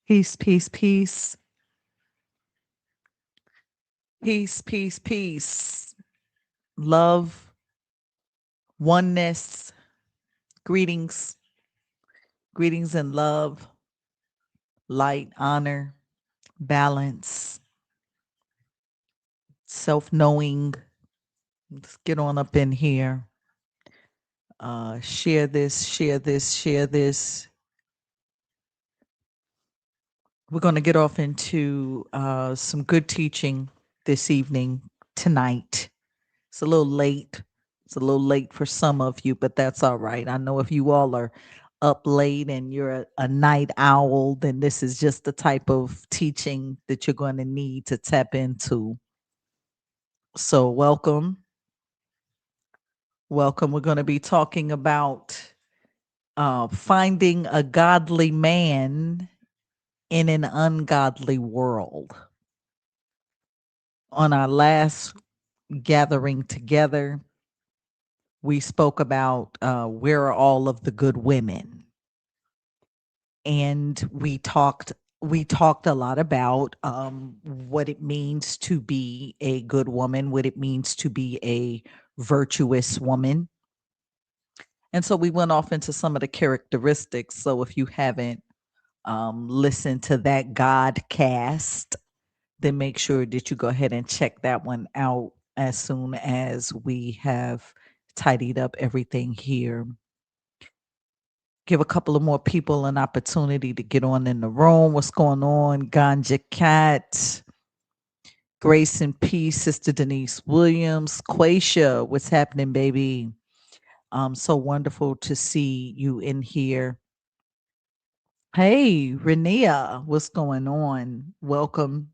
Peace, peace, peace. Peace, peace, peace. Love, oneness, greetings, greetings and love, light, honor, balance, self knowing. Let's get on up in here. Share this, share this, share this. We're going to get off into some good teaching this evening, tonight. It's a little late. It's a little late for some of you, but that's all right. I know if you all are up late and you're a night owl, then this is just the type of teaching that you're going to need to tap into. So, welcome. Welcome. We're going to be talking about finding a godly man in an ungodly world. On our last gathering together, we spoke about where are all of the good women, and we talked a lot about what it means to be a good woman, what it means to be a virtuous woman. And so we went off into some of the characteristics. So if you haven't listened to that God cast, then make sure that you go ahead and check that one out as soon as we have tidied up everything here. Give a couple of more people an opportunity to get on in the room. What's going on? Ganja Cat, Grace and Peace, Sister Denise Williams, Quasia, what's happening, baby? So wonderful to see you in here. Hey, Renea, what's going on? Welcome.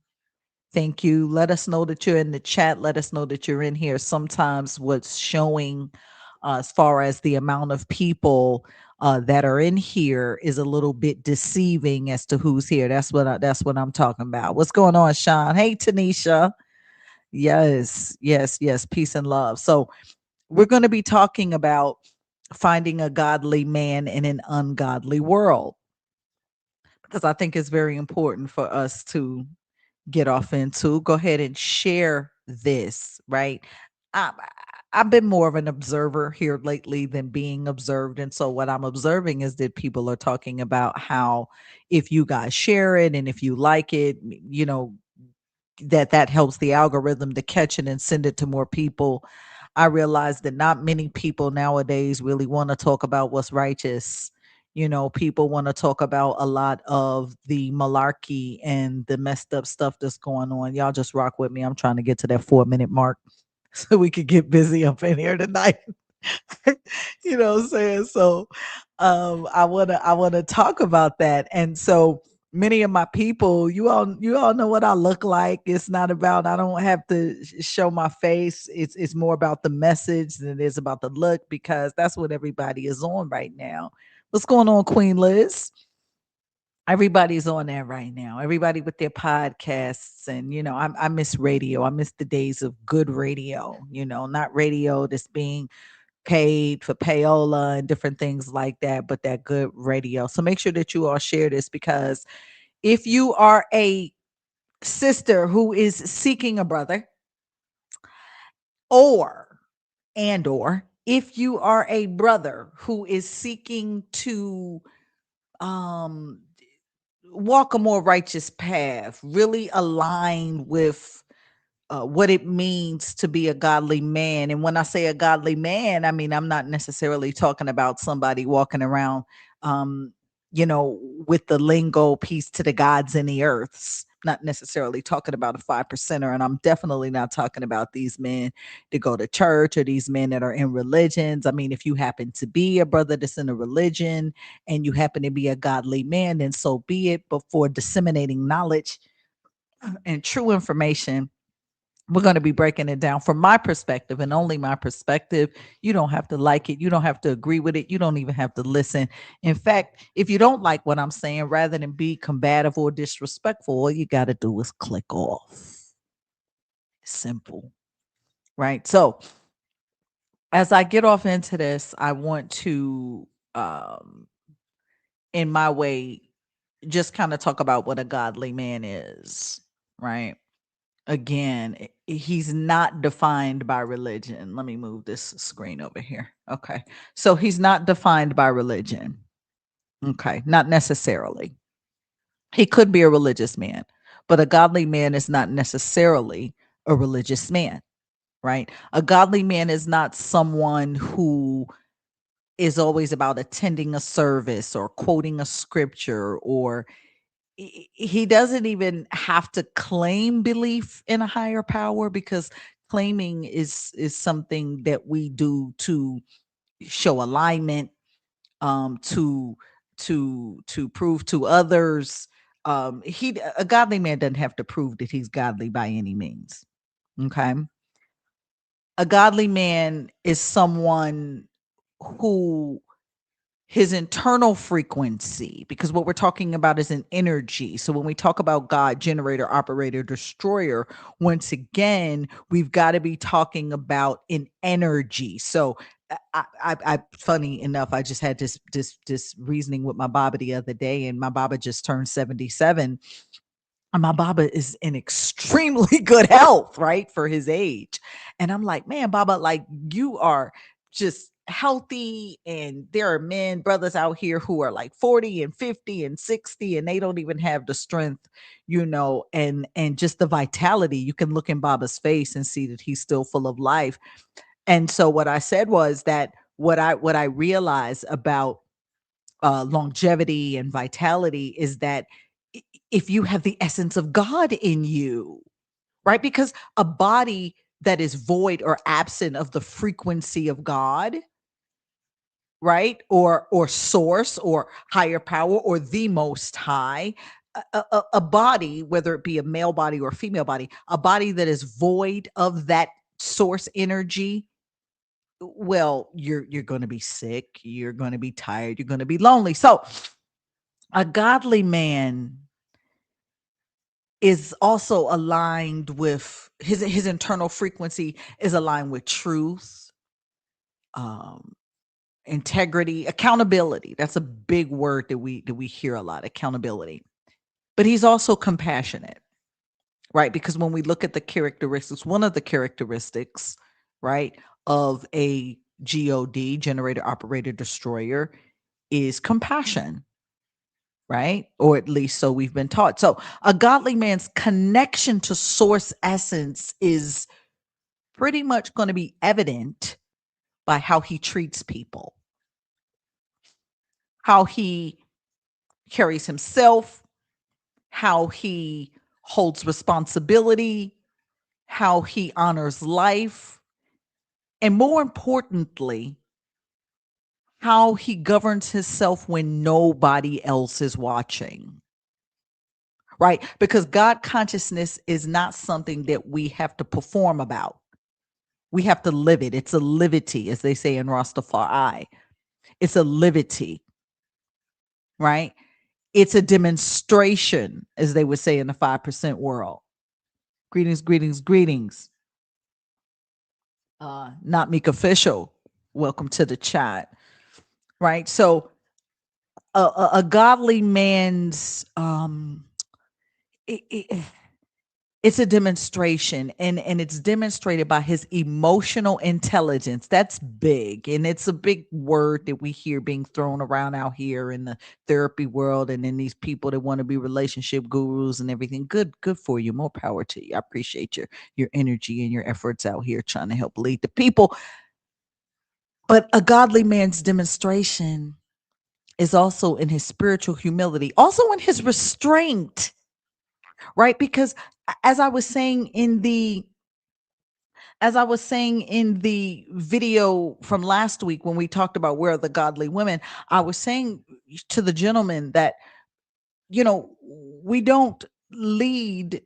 Thank you. Let us know that you're in the chat. Let us know that you're in here. Sometimes what's showing as far as the amount of people that are in here is a little bit deceiving as to who's here. That's what I'm talking about. What's going on, Sean? Hey, Tanisha. Yes, yes, yes. Peace and love. So we're going to be talking about finding a godly man in an ungodly world, because I think it's very important for us to get off into. Go ahead and share this, right? I, I've been more of an observer here lately than being observed. And so what I'm observing is that people are talking about how if you guys share it and if you like it, that helps the algorithm to catch it and send it to more people. I realize that not many people nowadays really want to talk about what's righteous. People want to talk about a lot of the malarkey and the messed up stuff that's going on. Y'all just rock with me. I'm trying to get to that 4 minute mark so we could get busy up in here tonight. You know what I'm saying? So I wanna talk about that. And so many of my people, you all know what I look like. It's not about, I don't have to show my face. It's more about the message than it is about the look, because that's what everybody is on right now. What's going on, Queen Liz? Everybody's on there right now. Everybody with their podcasts, and I miss radio. I miss the days of good radio. Not radio that's being paid for payola and different things like that, but that good radio. So make sure that you all share this, because if you are a sister who is seeking a brother, or or if you are a brother who is seeking to um walk a more righteous path, really align with what it means to be a godly man. And when I say a godly man, I mean, I'm not necessarily talking about somebody walking around, um, with the lingo piece to the gods and the earths. Not necessarily talking about a 5%er. And I'm definitely not talking about these men that go to church or these men that are in religions. I mean, if you happen to be a brother that's in a religion and you happen to be a godly man, then so be it. But for disseminating knowledge and true information, we're going to be breaking it down from my perspective and only my perspective. You don't have to like it. You don't have to agree with it. You don't even have to listen. In fact, if you don't like what I'm saying, rather than be combative or disrespectful, all you got to do is click off. Simple, right? So, as I get off into this, I want to, in my way, just kind of talk about what a godly man is, right? Again, he's not defined by religion. Let me move this screen over here. Okay. So he's not defined by religion. Okay. Not necessarily. He could be a religious man, but a godly man is not necessarily a religious man, right? A godly man is not someone who is always about attending a service or quoting a scripture, or he doesn't even have to claim belief in a higher power, because claiming is something that we do to show alignment, to prove to others. A godly man doesn't have to prove that he's godly by any means. Okay. A godly man is someone who, his internal frequency, because what we're talking about is an energy. So when we talk about God, generator, operator, destroyer, once again, we've got to be talking about an energy. So funny enough, I just had this reasoning with my Baba the other day, and my Baba just turned 77. And my Baba is in extremely good health, right, for his age. And I'm like, man, Baba, like, you are just healthy. And there are men, brothers out here who are like 40 and 50 and 60, and they don't even have the strength, and just the vitality. You can look in Baba's face and see that he's still full of life. And so what I said was that what I realized about longevity and vitality is that if you have the essence of God in you, right? Because a body that is void or absent of the frequency of God, right? Or source or higher power or the most high, a body, whether it be a male body or a female body, a body that is void of that source energy, well, you're going to be sick, you're going to be tired, you're going to be lonely. So a godly man is also aligned with his internal frequency, is aligned with truth, um, integrity, accountability. That's a big word that we hear a lot, accountability. But he's also compassionate, right? Because when we look at the characteristics, one of the characteristics, right, of a God, generator, operator, destroyer, is compassion, right? Or at least so we've been taught. So a godly man's connection to source essence is pretty much going to be evident by how he treats people, how he carries himself, how he holds responsibility, how he honors life, and more importantly, how he governs himself when nobody else is watching. Right? Because God consciousness is not something that we have to perform about. We have to live it. It's a livity, as they say in Rastafari. It's a livity, right? It's a demonstration, as they would say in the 5% world. Greetings, greetings, greetings. Not Meek Official. Welcome to the chat. Right? So a godly man's it, it, it's a demonstration, and it's demonstrated by his emotional intelligence. That's big, and it's a big word that we hear being thrown around out here in the therapy world, and then these people that want to be relationship gurus and everything. Good for you. More power to you. I appreciate your energy and your efforts out here trying to help lead the people. But a godly man's demonstration is also in his spiritual humility, also in his restraint, right? Because as I was saying in the video from last week when we talked about where are the godly women, I was saying to the gentleman that, we don't lead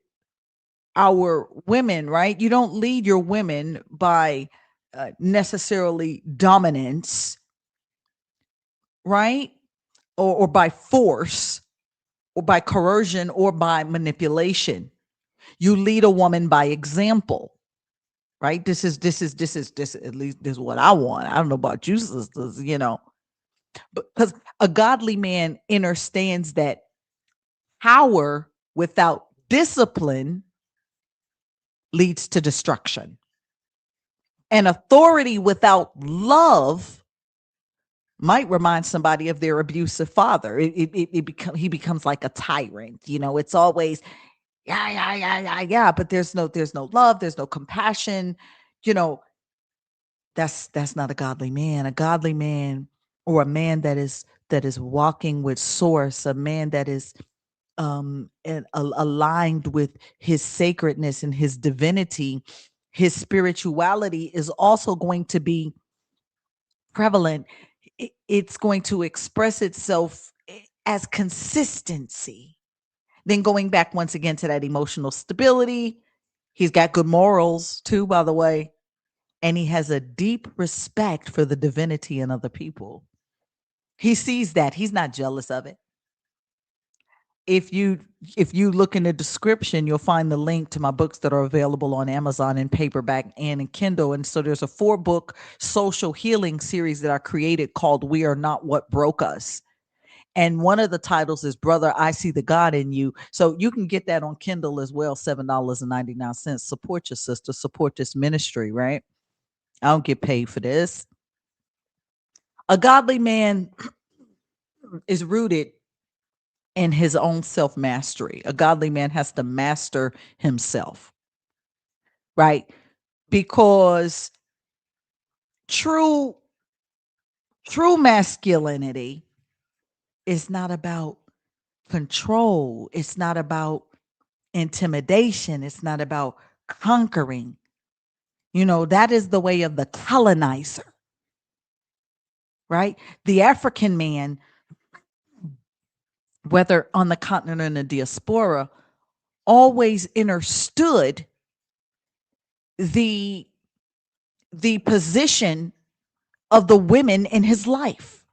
our women, right? You don't lead your women by necessarily dominance, right? Or by force or by coercion or by manipulation. You lead a woman by example, right? This is at least this is what I want. I don't know about you, sisters, because a godly man understands that Power without discipline leads to destruction. And authority without love might remind somebody of their abusive father. He becomes like a tyrant. It's always yeah, yeah, yeah, yeah, yeah. But there's no love, there's no compassion. You know, that's not a godly man. A godly man, or a man that is walking with source, a man that is aligned with his sacredness and his divinity, his spirituality is also going to be prevalent. It's going to express itself as consistency. Then going back once again to that emotional stability, he's got good morals too, by the way, and he has a deep respect for the divinity in other people. He sees that. He's not jealous of it. If you look in the description, you'll find the link to my books that are available on Amazon in paperback and in Kindle. And so there's a 4-book social healing series that I created called We Are Not What Broke Us. And one of the titles is Brother, I See the God in You. So you can get that on Kindle as well, $7.99. Support your sister, support this ministry, right? I don't get paid for this. A godly man is rooted in his own self mastery. A godly man has to master himself, right? Because true true masculinity is not about control. It's not about intimidation. It's not about conquering. That is the way of the colonizer, right? The African man, whether on the continent or in the diaspora, always understood the the position of the women in his life,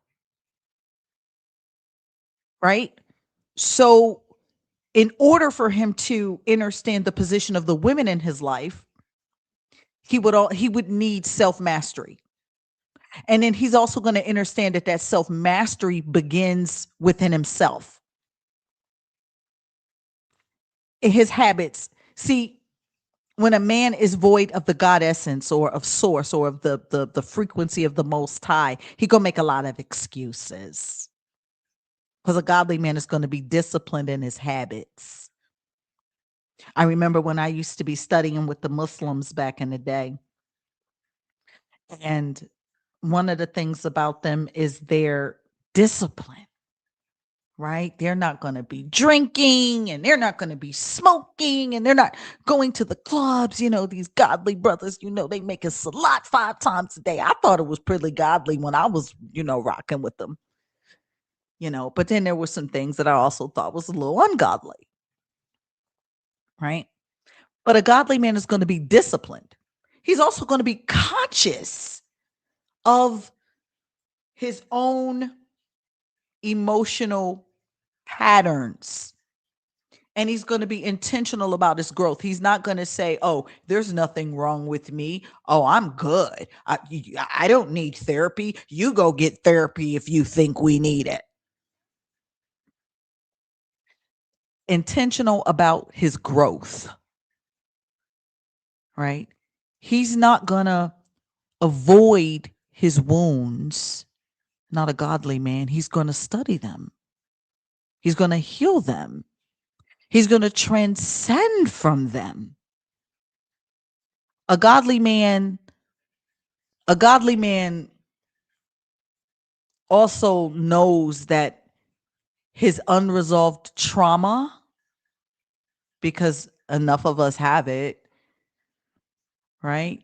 right? So in order for him to understand the position of the women in his life, he would need self-mastery. And then he's also going to understand that self-mastery begins within himself. In his habits. See, when a man is void of the God essence or of source or of the frequency of the most high, he gonna make a lot of excuses. Because a godly man is going to be disciplined in his habits. I remember when I used to be studying with the Muslims back in the day. And one of the things about them is their discipline, right? They're not going to be drinking, and they're not going to be smoking, and they're not going to the clubs. These godly brothers, they make a salat 5 times a day. I thought it was pretty godly when I was, rocking with them, but then there were some things that I also thought was a little ungodly, right? But a godly man is going to be disciplined. He's also going to be conscious of his own emotional patterns. And he's going to be intentional about his growth. He's not going to say, oh, there's nothing wrong with me. Oh, I'm good. I don't need therapy. You go get therapy if you think we need it. Intentional about his growth, right? He's not going to avoid his wounds. Not a godly man. He's going to study them. He's going to heal them. He's going to transcend from them. A godly man, a godly man also knows that his unresolved trauma, because enough of us have it, right?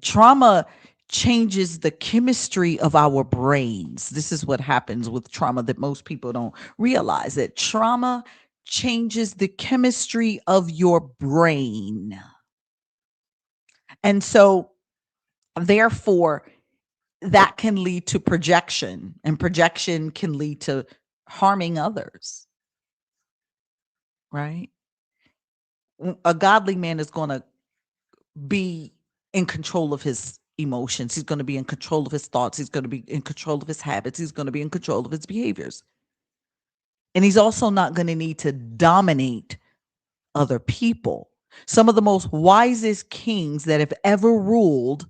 Trauma changes the chemistry of our brains. This is what happens with trauma that most people don't realize, that trauma changes the chemistry of your brain. And so, therefore, that can lead to projection, and projection can lead to harming others, right? A godly man is going to be in control of his emotions. He's going to be in control of his thoughts. He's going to be in control of his habits. He's going to be in control of his behaviors. And he's also not going to need to dominate other people. Some of the most wisest kings that have ever ruled,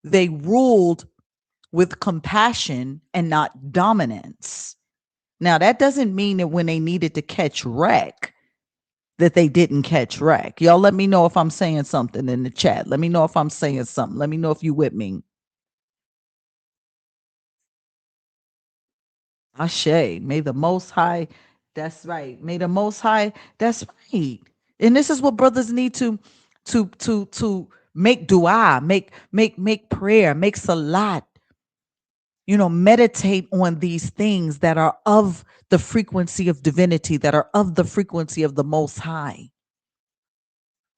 they ruled with compassion and not dominance. Now, that doesn't mean that when they needed to catch wreck, that they didn't catch wreck. Y'all let me know if I'm saying something in the chat. Let me know if I'm saying something. Let me know if you with me. Ashe, may the most high, that's right. May the most high, that's right. And this is what brothers need to make dua, make prayer, make salat, meditate on these things that are of the frequency of divinity, that are of the frequency of the most high,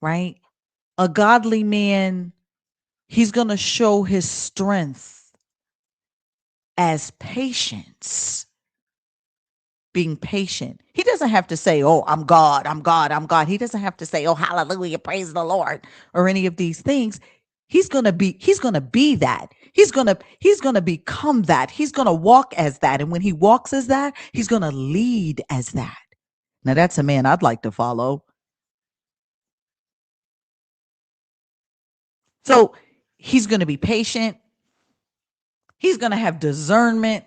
right? A godly man, he's going to show his strength as patience, being patient. He doesn't have to say, "Oh, I'm God, I'm God, I'm God." He doesn't have to say, "Oh, hallelujah, praise the Lord," or any of these things. He's going to be that. He's going to become that. He's going to walk as that. And when he walks as that, he's going to lead as that. Now that's a man I'd like to follow. So, he's going to be patient. He's going to have discernment.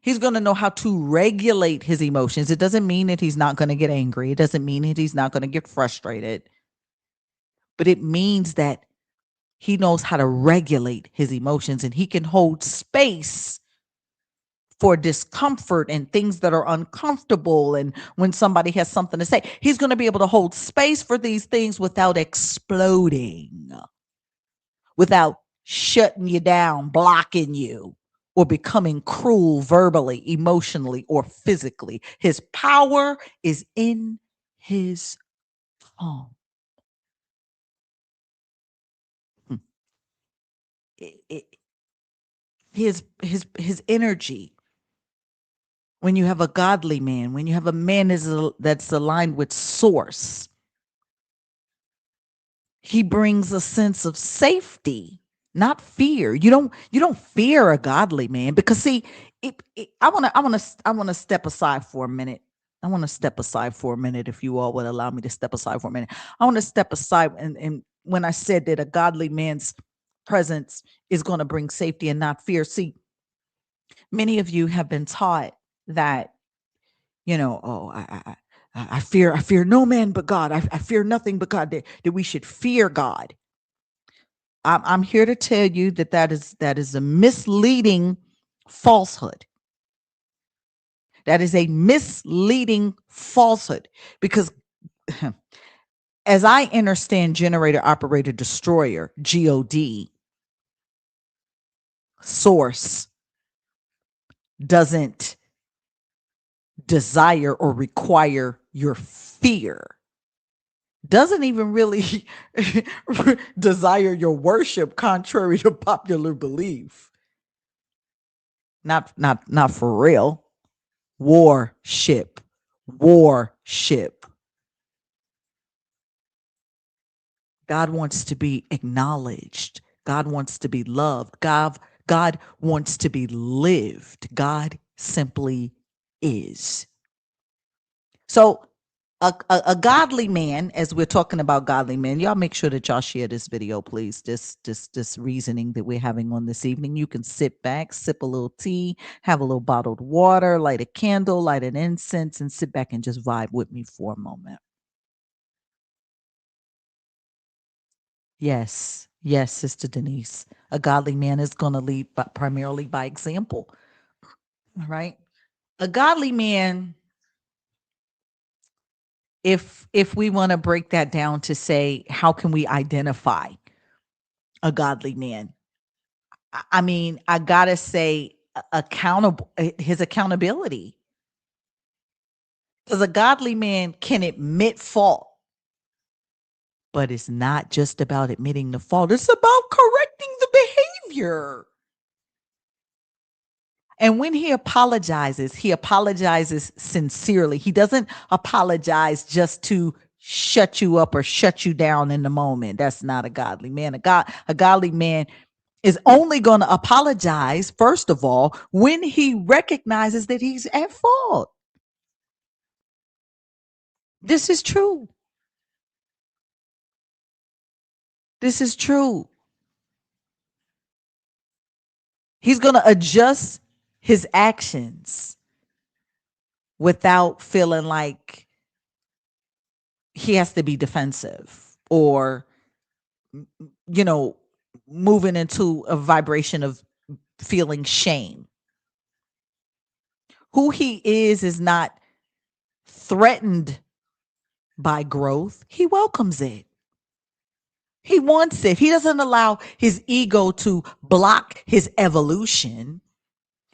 He's going to know how to regulate his emotions. It doesn't mean that he's not going to get angry. It doesn't mean that he's not going to get frustrated. But it means that he knows how to regulate his emotions and he can hold space for discomfort and things that are uncomfortable. And when somebody has something to say, he's going to be able to hold space for these things without exploding, without shutting you down, blocking you, or becoming cruel verbally, emotionally, or physically. His power is in his tongue. Hmm. His energy. When you have a godly man, when you have a man that's aligned with source, he brings a sense of safety, not fear. You don't fear a godly man because see, I want to step aside for a minute. I want to step aside for a minute if you all would allow me to step aside for a minute. I want to step aside and when I said that a godly man's presence is going to bring safety and not fear. See, many of you have been taught that, oh, I fear no man but God. I fear nothing but God. That we should fear God. I'm here to tell you that is a misleading falsehood. That is a misleading falsehood because as I understand generator operator destroyer, God, source doesn't desire or require your fear. Doesn't even really desire your worship contrary to popular belief. Not for real. Warship. Warship. God wants to be acknowledged. God wants to be loved. God wants to be lived. God simply is. So a godly man, as we're talking about godly men, y'all make sure that y'all share this video, please. This reasoning that we're having on this evening. You can sit back, sip a little tea, have a little bottled water, light a candle, light an incense, and sit back and just vibe with me for a moment. Yes, Sister Denise. A godly man is going to lead primarily by example. All right. A godly man, if we want to break that down to say, how can we identify a godly man? I mean, I gotta say, accountable, his accountability. Because a godly man can admit fault, but it's not just about admitting the fault, it's about correcting the behavior. And when he apologizes sincerely. He doesn't apologize just to shut you up or shut you down in the moment. That's not a godly man. A godly man is only going to apologize, first of all, when he recognizes that he's at fault. This is true. This is true. He's going to adjust his actions without feeling like he has to be defensive or, you know, moving into a vibration of feeling shame. Who he is not threatened by growth. He welcomes it. He wants it. He doesn't allow his ego to block his evolution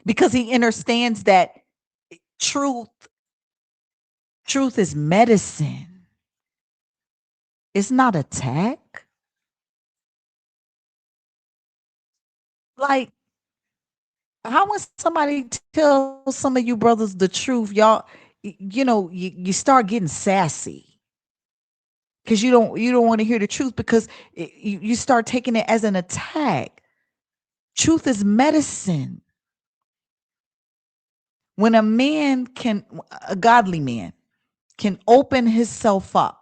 because he understands that truth truth is medicine. It's not attack. Like, how when somebody tells some of you brothers the truth, y'all, you start getting sassy because you don't want to hear the truth because you start taking it as an attack. Truth is medicine. When a godly man can open himself up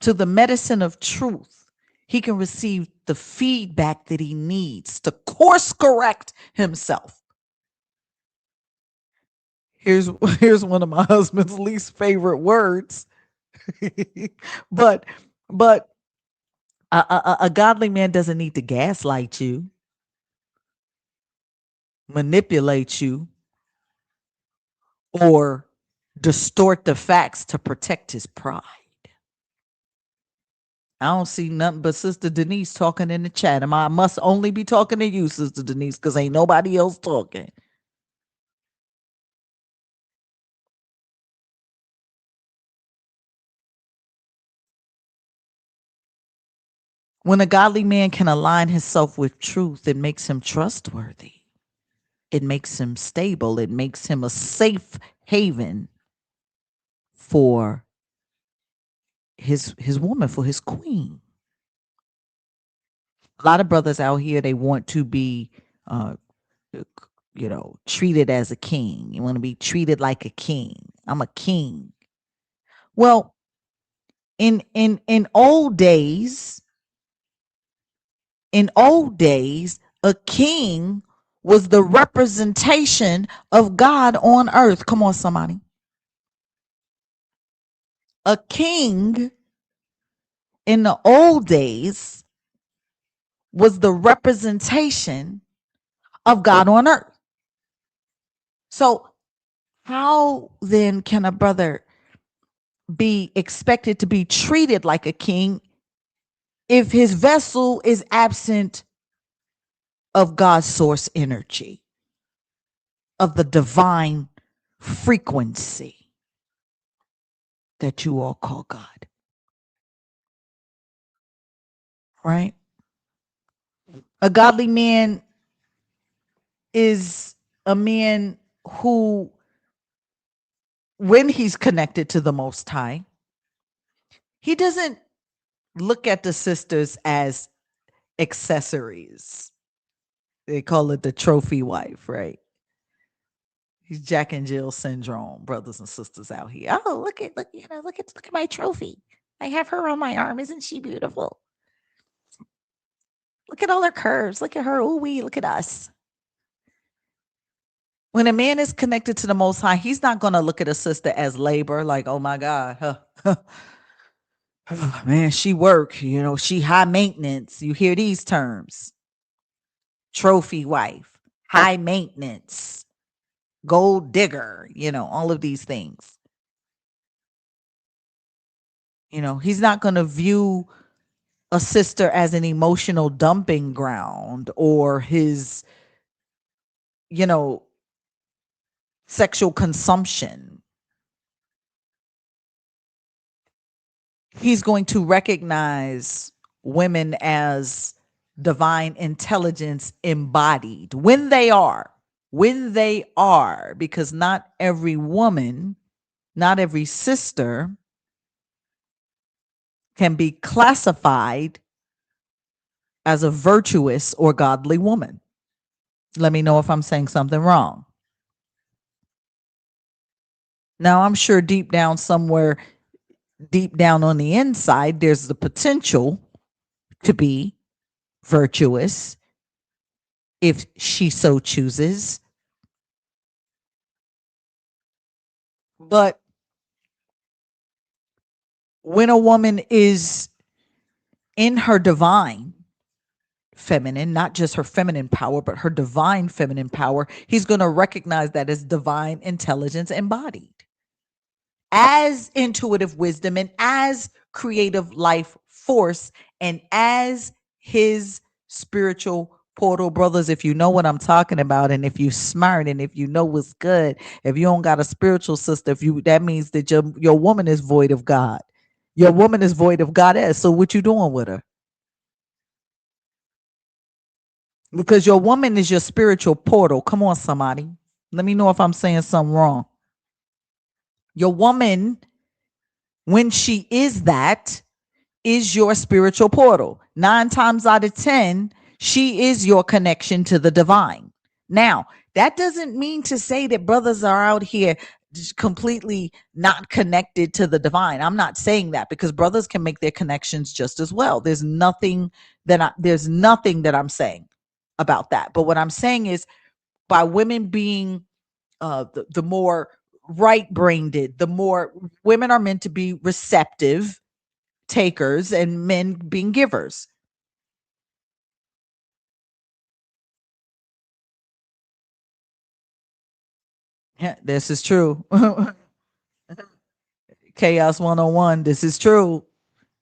to the medicine of truth, he can receive the feedback that he needs to course correct himself. Here's here's one of my husband's least favorite words. but but a godly man doesn't need to gaslight you, manipulate you, or distort the facts to protect his pride. I don't see nothing but Sister Denise talking in the chat. I must only be talking to you, Sister Denise, because ain't nobody else talking. When a godly man can align himself with truth, it makes him trustworthy. It makes him stable. It makes him a safe haven for his woman, for his queen. A lot of brothers out here, they want to be uh treated as a king. You want to be treated like a king. I'm a king. Well, in old days, a king was the representation of God on earth. Come on, somebody. A king in the old days was the representation of God on earth. So, how then can a brother be expected to be treated like a king if his vessel is absent of God's source energy, of the divine frequency that you all call God? Right? A godly man is a man who, when he's connected to the Most High, he doesn't look at the sisters as accessories. They call it the trophy wife, right? He's Jack and Jill syndrome, brothers and sisters out here. Oh, look at my trophy. I have her on my arm. Isn't she beautiful? Look at all her curves. Look at her. Ooh wee, look at us. When a man is connected to the Most High, he's not going to look at a sister as labor, like, oh my God, man, she work, she high maintenance. You hear these terms: trophy wife, high maintenance, gold digger, all of these things. He's not going to view a sister as an emotional dumping ground or his, you know, sexual consumption. He's going to recognize women as divine intelligence embodied when they are, because not every woman, not every sister can be classified as a virtuous or godly woman. Let me know if I'm saying something wrong. Now, I'm sure deep down somewhere, deep down on the inside, there's the potential to be virtuous if she so chooses. But when a woman is in her divine feminine, not just her feminine power, but her divine feminine power, he's going to recognize that as divine intelligence embodied, as intuitive wisdom, and as creative life force, and as his spiritual portal. Brothers, if you know what I'm talking about, and if you smart, and if you know what's good, if you don't got a spiritual sister, if you, that means that your woman is void of God. Your woman is void of goddess. So what you doing with her? Because your woman is your spiritual portal. Come on, somebody. Let me know if I'm saying something wrong. Your woman, when she is that, is your spiritual portal. 9 times out of 10, she is your connection to the divine. Now, that doesn't mean to say that brothers are out here just completely not connected to the divine. I'm not saying that, because brothers can make their connections just as well. There's nothing that I'm saying about that. But what I'm saying is, by women being the more right brained, the more women are meant to be receptive takers and men being givers. Yeah, this is true. Chaos 101. This is true.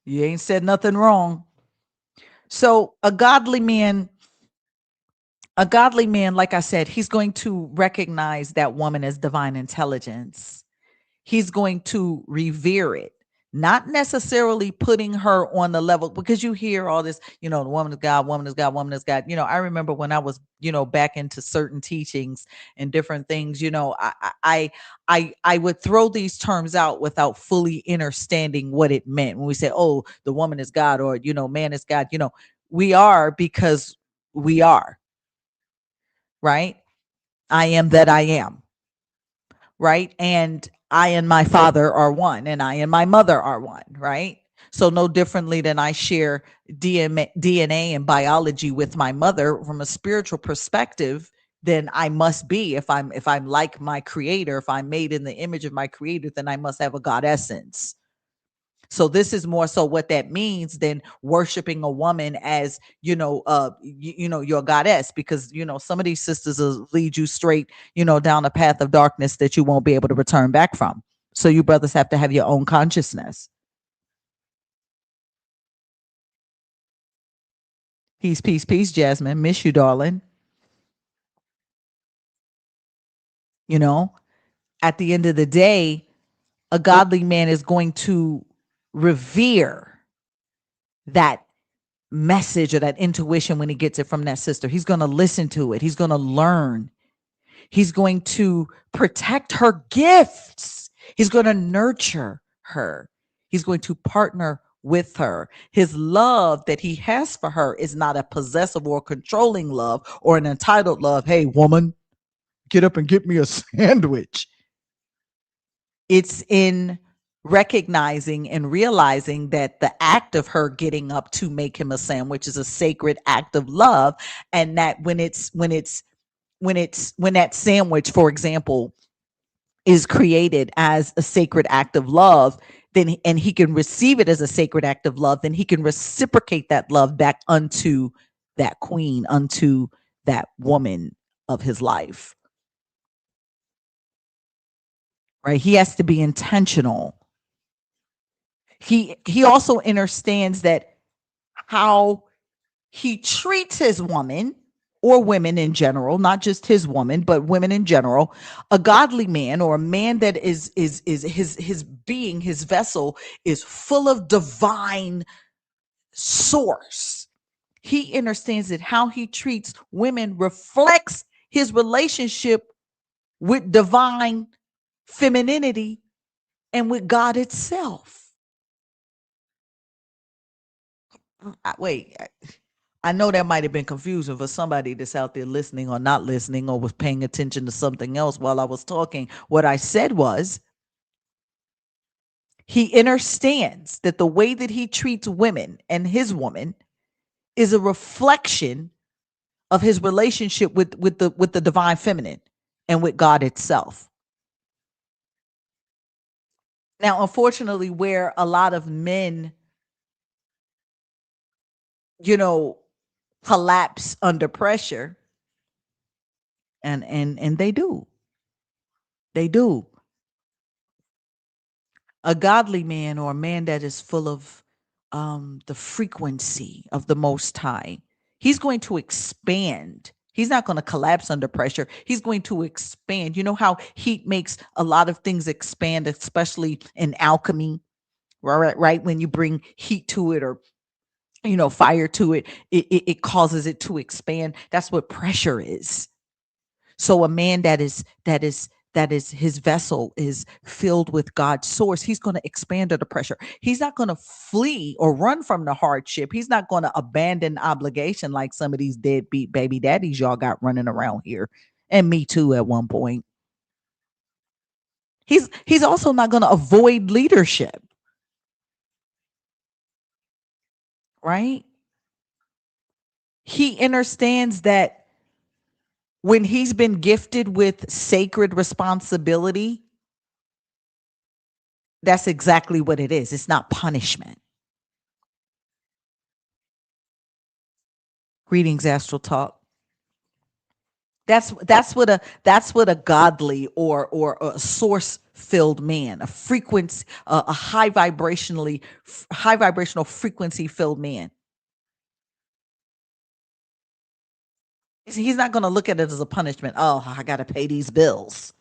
You ain't said nothing wrong. So a godly man, like I said, he's going to recognize that woman as divine intelligence. He's going to revere it, not necessarily putting her on the level, because you hear all this, the woman is God, woman is God, woman is God. I remember when I was, back into certain teachings and different things, I would throw these terms out without fully understanding what it meant. When we say, oh, the woman is God, or, man is God, we are, because we are, right? I am that I am, right? And I and my father are one, and I and my mother are one, right? So no differently than I share DNA and biology with my mother from a spiritual perspective, then I must be, if I'm like my creator, if I'm made in the image of my creator, then I must have a God essence. So this is more so what that means than worshiping a woman as, your goddess, because, some of these sisters will lead you straight, down a path of darkness that you won't be able to return back from. So you brothers have to have your own consciousness. Peace, peace, peace, Jasmine. Miss you, darling. You know, at the end of the day, a godly man is going to revere that message or that intuition when he gets it from that sister. He's going to listen to it. He's going to learn. He's going to protect her gifts. He's going to nurture her. He's going to partner with her. His love that he has for her is not a possessive or controlling love or an entitled love. Hey, woman, get up and get me a sandwich. It's in recognizing and realizing that the act of her getting up to make him a sandwich is a sacred act of love, and that when that sandwich, for example, is created as a sacred act of love, then and he can receive it as a sacred act of love, then he can reciprocate that love back unto that queen, unto that woman of his life. Right? He has to be intentional. He also understands that how he treats his woman, or women in general, not just his woman, but women in general. A godly man, or a man that is his being, his vessel is full of divine source. He understands that how he treats women reflects his relationship with divine femininity and with God itself. Wait, I know that might have been confusing for somebody that's out there listening or not listening, or was paying attention to something else while I was talking. What I said was, He understands that the way that he treats women and his woman is a reflection of his relationship with the divine feminine and with God itself. Now, unfortunately, where a lot of men, you know, collapse under pressure, and they do. A godly man, or a man that is full of the frequency of the Most High, he's going to expand. He's not going to collapse under pressure. He's going to expand. You know how heat makes a lot of things expand, especially in alchemy, right? Right. When you bring heat to it, or fire to it, it causes it to expand. That's what pressure is. So a man that is his vessel is filled with God's source, he's going to expand under pressure. He's not going to flee or run from the hardship. He's not going to abandon obligation like some of these deadbeat baby daddies y'all got running around here. And me too at one point. He's also not going to avoid leadership, right? He understands that when he's been gifted with sacred responsibility, that's exactly what it is. It's not punishment. Greetings, Astral Talk. That's what a godly or a source filled man, a frequency, a high vibrational frequency filled man. He's not going to look at it as a punishment. Oh, I got to pay these bills.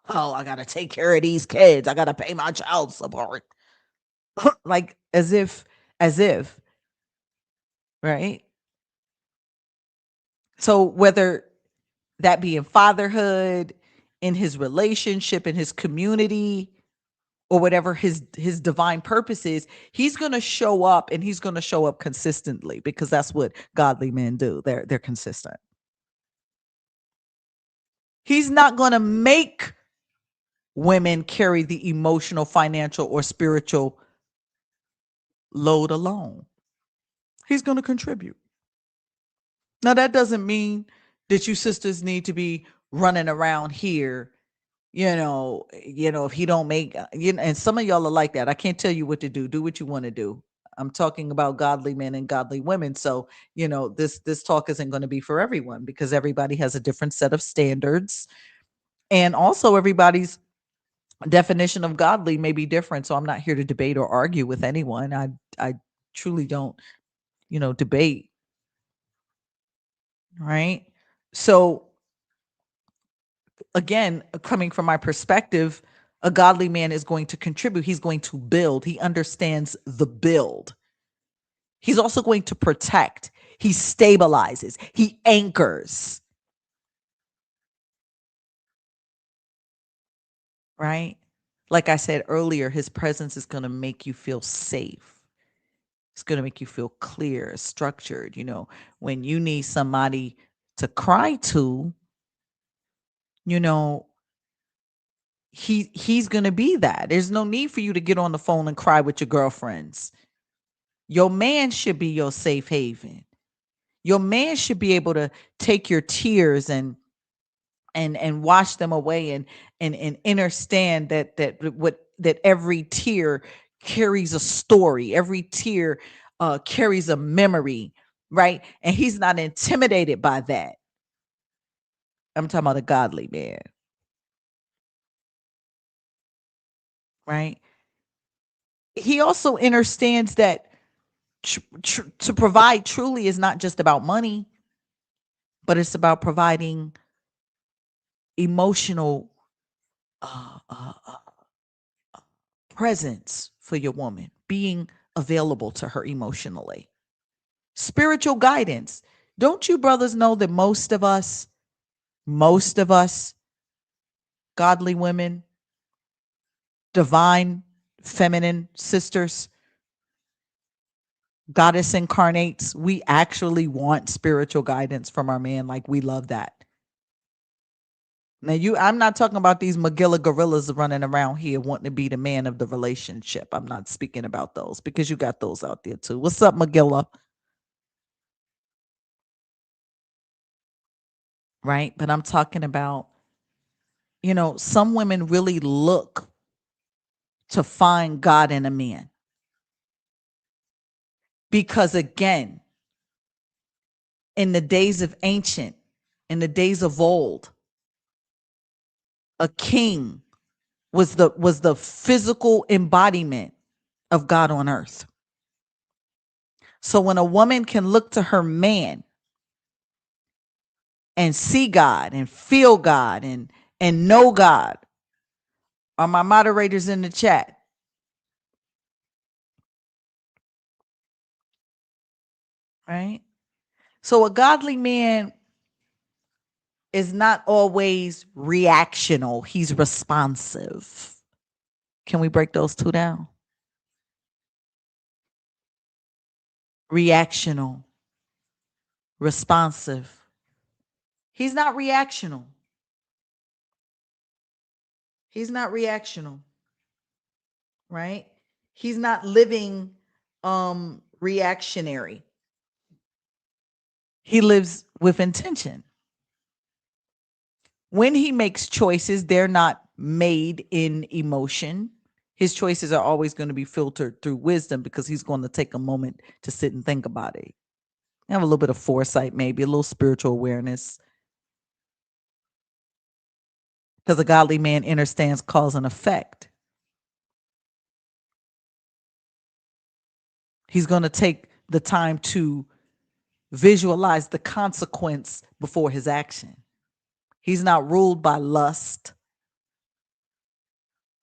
Oh, I got to take care of these kids. I got to pay my child support. Like as if, right? So whether that be in fatherhood, in his relationship, in his community, or whatever his divine purpose is, he's going to show up, and he's going to show up consistently, because that's what godly men do. They're consistent. He's not going to make women carry the emotional, financial, or spiritual load alone. He's going to contribute. Now, that doesn't mean that you sisters need to be running around here, if he don't make, and some of y'all are like that. I can't tell you what to do. Do what you want to do. I'm talking about godly men and godly women. So, this talk isn't going to be for everyone, because everybody has a different set of standards. And also everybody's definition of godly may be different. So I'm not here to debate or argue with anyone. I truly don't, debate. Right. So again, coming from my perspective, a godly man is going to contribute. He's going to build. He understands the build. He's also going to protect. He stabilizes. He anchors. Right? Like I said earlier, his presence is going to make you feel safe. It's going to make you feel clear, structured. When you need somebody to cry to, you know, he's going to be that. There's no need for you to get on the phone and cry with your girlfriends. Your man should be your safe haven. Your man should be able to take your tears and wash them away, and understand that every tear carries a story. Every tear carries a memory, right? And he's not intimidated by that. I'm talking about a godly man, right? He also understands that to provide truly is not just about money, but it's about providing emotional uh, uh, uh, presence for your woman, being available to her emotionally. Spiritual guidance. Don't you brothers know that most of us, godly women, divine feminine sisters, goddess incarnates, we actually want spiritual guidance from our man. Like, we love that. Now I'm not talking about these Magilla gorillas running around here wanting to be the man of the relationship. I'm not speaking about those because you got those out there too. What's up, Magilla? Right? But I'm talking about, some women really look to find God in a man because, again, in the days of ancient, in the days of old, a king was the physical embodiment of God on earth. So when a woman can look to her man and see God and feel God and know God, are my moderators in the chat? Right? So a godly man is not always reactional, he's responsive. Can we break those two down? Reactional, responsive. He's not reactional. He's not reactional, right? He's not living reactionary. He lives with intention. When he makes choices, they're not made in emotion. His choices are always going to be filtered through wisdom because he's going to take a moment to sit and think about it. Have a little bit of foresight, maybe a little spiritual awareness. Because a godly man understands cause and effect. He's going to take the time to visualize the consequence before his action. He's not ruled by lust,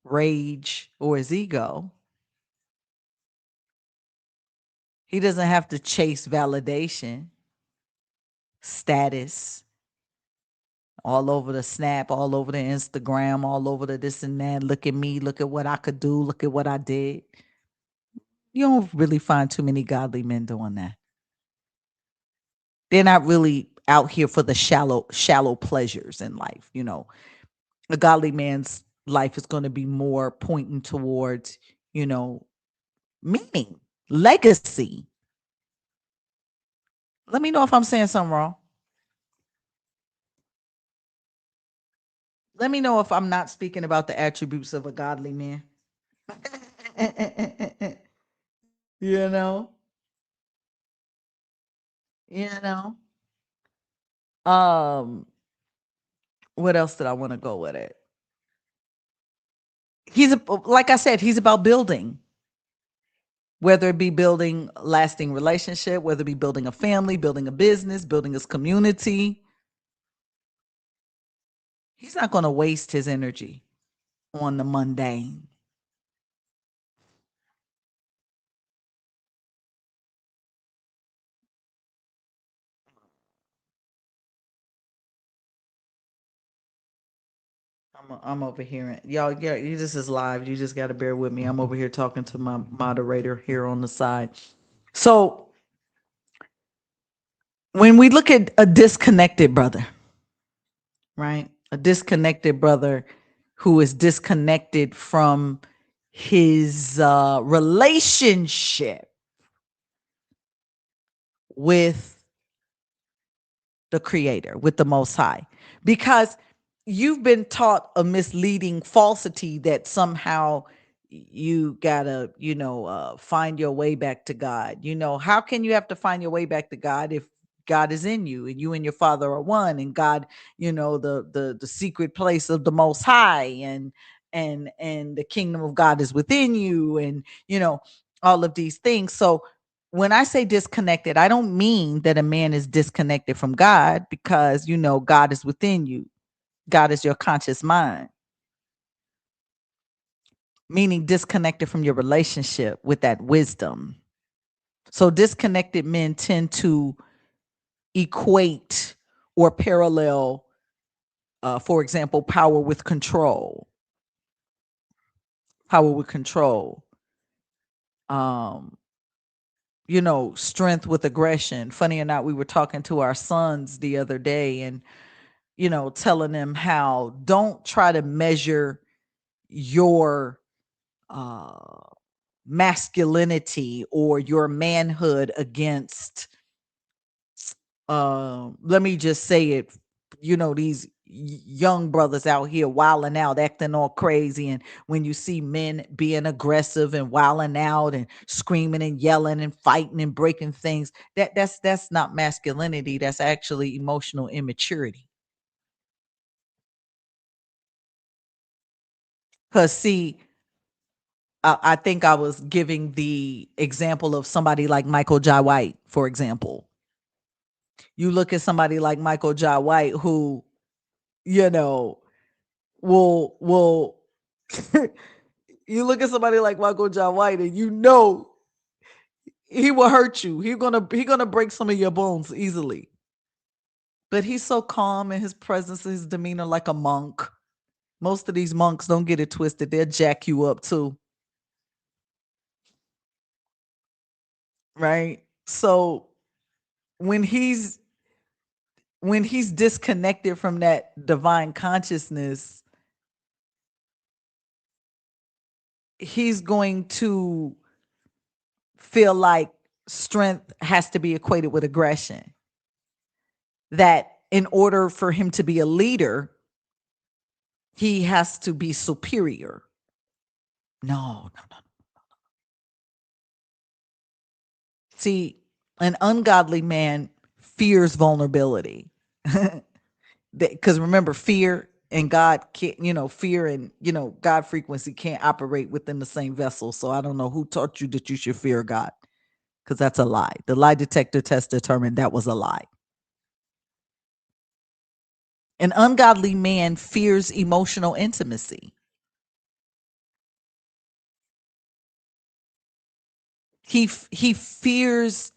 rage, or his ego. He doesn't have to chase validation, status, all over the Snap, all over the Instagram, all over the this and that. Look at me, look at what I could do, look at what I did. You don't really find too many godly men doing that. They're not really out here for the shallow pleasures in life. A godly man's life is going to be more pointing towards, meaning, legacy. Let me know if I'm saying something wrong. Let me know if I'm not speaking about the attributes of a godly man. you know, you know. Um, what else did I want to go with it? Like I said, he's about building. Whether it be building lasting relationship, whether it be building a family, building a business, building his community. He's not going to waste his energy on the mundane. I'm over here. Y'all, yeah, this is live. You just got to bear with me. I'm over here talking to my moderator here on the side. So when we look at a disconnected brother, right? A disconnected brother who is disconnected from his relationship with the creator, with the most high, because you've been taught a misleading falsity that somehow you gotta find your way back to God. How can you have to find your way back to God if God is in you and you and your father are one, and God, the secret place of the most high, and the kingdom of God is within you, and all of these things. So when I say disconnected, I don't mean that a man is disconnected from God, because God is within you. God is your conscious mind, meaning disconnected from your relationship with that wisdom. So disconnected men tend to equate or parallel, for example, power with control. Power with control. Um, strength with aggression. Funny or not, we were talking to our sons the other day, and telling them how don't try to measure your uh masculinity or your manhood against let me just say it, these young brothers out here wilding out, acting all crazy. And when you see men being aggressive and wilding out and screaming and yelling and fighting and breaking things, that's not masculinity. That's actually emotional immaturity. Because see, I think I was giving the example of somebody like Michael Jai White, for example. You look at somebody like Michael Jai White who, you know, will you look at somebody like Michael Jai White and he will hurt you. He gonna break some of your bones easily. But he's so calm in his presence, his demeanor, like a monk. Most of these monks, don't get it twisted, they'll jack you up too, right? So when he's disconnected from that divine consciousness, he's going to feel like strength has to be equated with aggression. That in order for him to be a leader, he has to be superior. No, no, no. See, an ungodly man fears vulnerability. Because remember, fear and God can't, fear and, God frequency can't operate within the same vessel. So I don't know who taught you that you should fear God, because that's a lie. The lie detector test determined that was a lie. An ungodly man fears emotional intimacy. He fears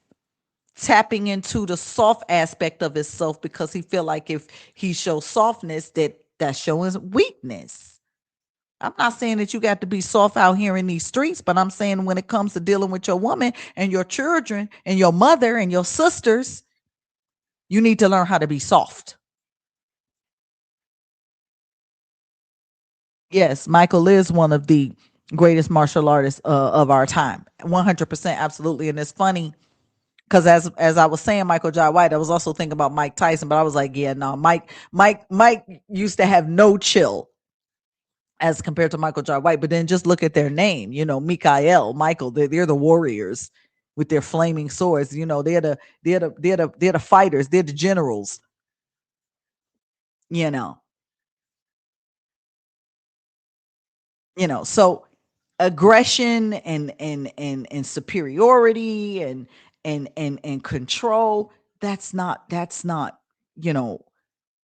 tapping into the soft aspect of himself, because he feel like if he shows softness, that's showing weakness. I'm not saying that you got to be soft out here in these streets, but I'm saying when it comes to dealing with your woman and your children and your mother and your sisters, you need to learn how to be soft. Yes, Michael is one of the greatest martial artists of our time. 100%, absolutely. And it's funny because as I was saying Michael Jai White, I was also thinking about Mike Tyson, but I was like, yeah, no, Mike used to have no chill as compared to Michael Jai White. But then just look at their name, Mikael, Michael, they're the warriors with their flaming swords. They're the fighters, they're the generals, you know. So aggression and superiority and control, you know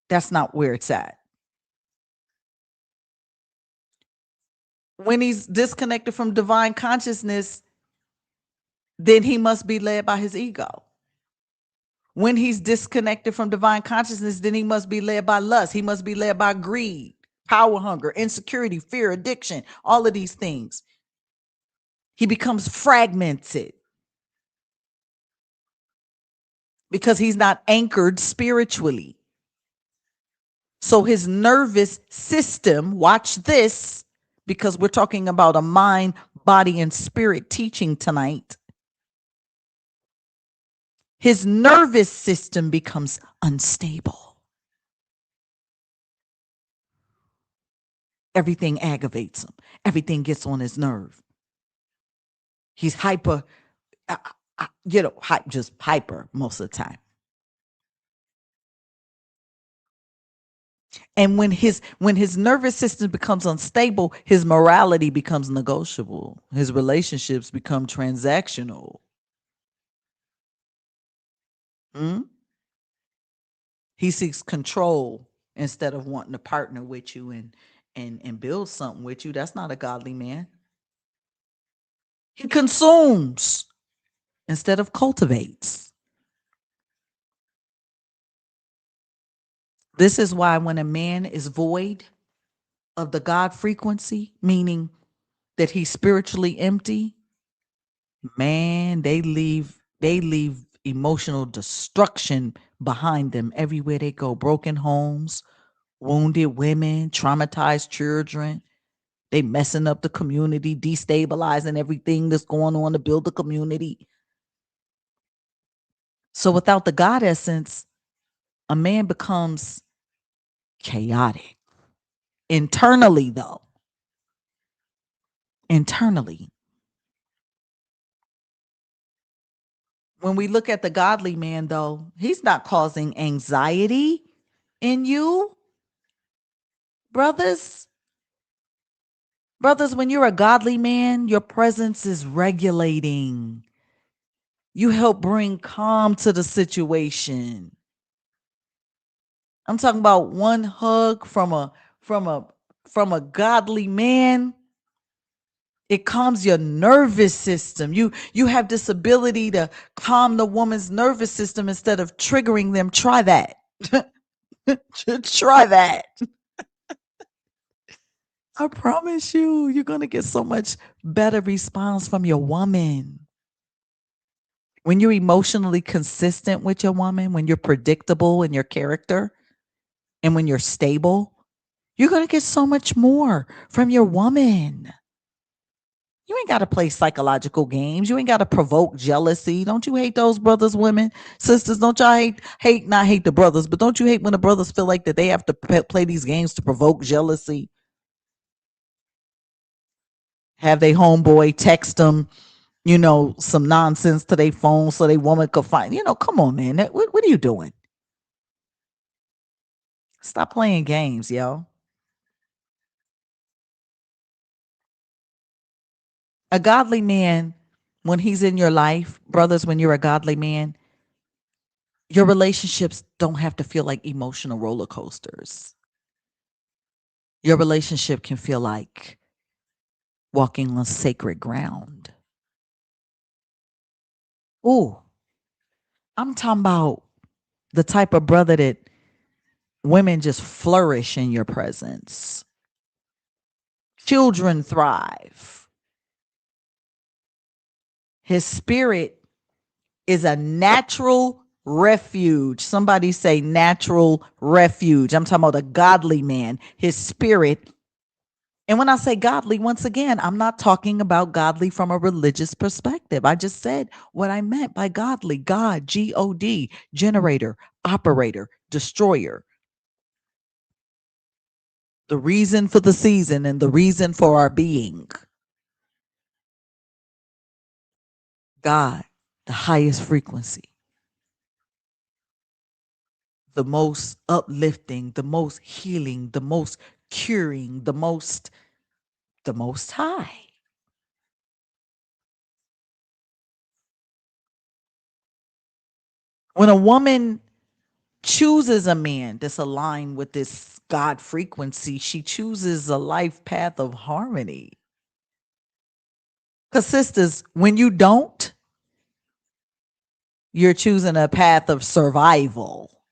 that's not where it's at. When he's disconnected from divine consciousness, then he must be led by his ego. When he's disconnected from divine consciousness, then he must be led by lust. He must be led by greed, power hunger, insecurity, fear, addiction, all of these things. He becomes fragmented because he's not anchored spiritually. So his nervous system, watch this, because we're talking about a mind, body, and spirit teaching tonight. His nervous system becomes unstable. Everything aggravates him. Everything gets on his nerve. He's hyper, just hyper most of the time. And when his nervous system becomes unstable, his morality becomes negotiable. His relationships become transactional. Mm? He seeks control instead of wanting to partner with you and build something with you. That's not a godly man. He consumes instead of cultivates. This is why when a man is void of the God frequency, meaning that he's spiritually empty, man, they leave emotional destruction behind them everywhere they go. Broken homes, wounded women, traumatized children. They messing up the community, destabilizing everything that's going on to build the community. So without the God essence, a man becomes chaotic. Internally, though, internally, when we look at the godly man, though, he's not causing anxiety in you, brothers. Brothers, when you're a godly man, your presence is regulating. You help bring calm to the situation. I'm talking about one hug from a from a godly man. It calms your nervous system. You have this ability to calm the woman's nervous system instead of triggering them. Try that. Try that. I promise you, you're going to get so much better response from your woman. When you're emotionally consistent with your woman, when you're predictable in your character, and when you're stable, you're going to get so much more from your woman. You ain't got to play psychological games. You ain't got to provoke jealousy. Don't you hate those brothers, women, sisters? Don't y'all not hate the brothers, but don't you hate when the brothers feel like that they have to play these games to provoke jealousy? Have they homeboy text them, some nonsense to their phone so they woman could find, come on, man. What are you doing? Stop playing games, yo. A godly man, when he's in your life, brothers, when you're a godly man, your relationships don't have to feel like emotional roller coasters. Your relationship can feel like walking on sacred ground. Ooh, I'm talking about the type of brother that women just flourish in your presence. Children thrive. His spirit is a natural refuge. Somebody say natural refuge. I'm talking about a godly man. His spirit. And when I say godly, once again, I'm not talking about godly from a religious perspective. I just said what I meant by godly. God, G-O-D, generator, operator, destroyer. The reason for the season and the reason for our being. God, the highest frequency, the most uplifting, the most healing, the most curing, the most high. When a woman chooses a man that's aligned with this God frequency, she chooses a life path of harmony. Because, sisters, when you don't, you're choosing a path of survival.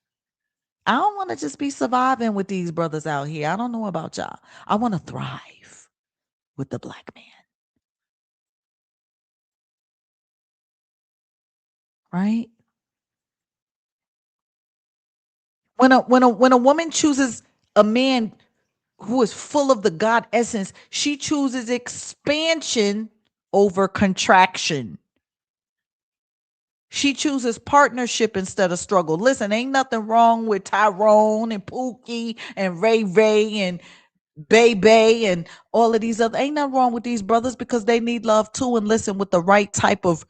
I don't want to just be surviving with these brothers out here. I don't know about y'all. I want to thrive with the black man, right? When a woman chooses a man who is full of the God essence, she chooses expansion over contraction. She chooses partnership instead of struggle. Listen, ain't nothing wrong with Tyrone and Pookie and Ray Ray and Bay Bay and all of these other. Ain't nothing wrong with these brothers because they need love too. And listen, with the right type of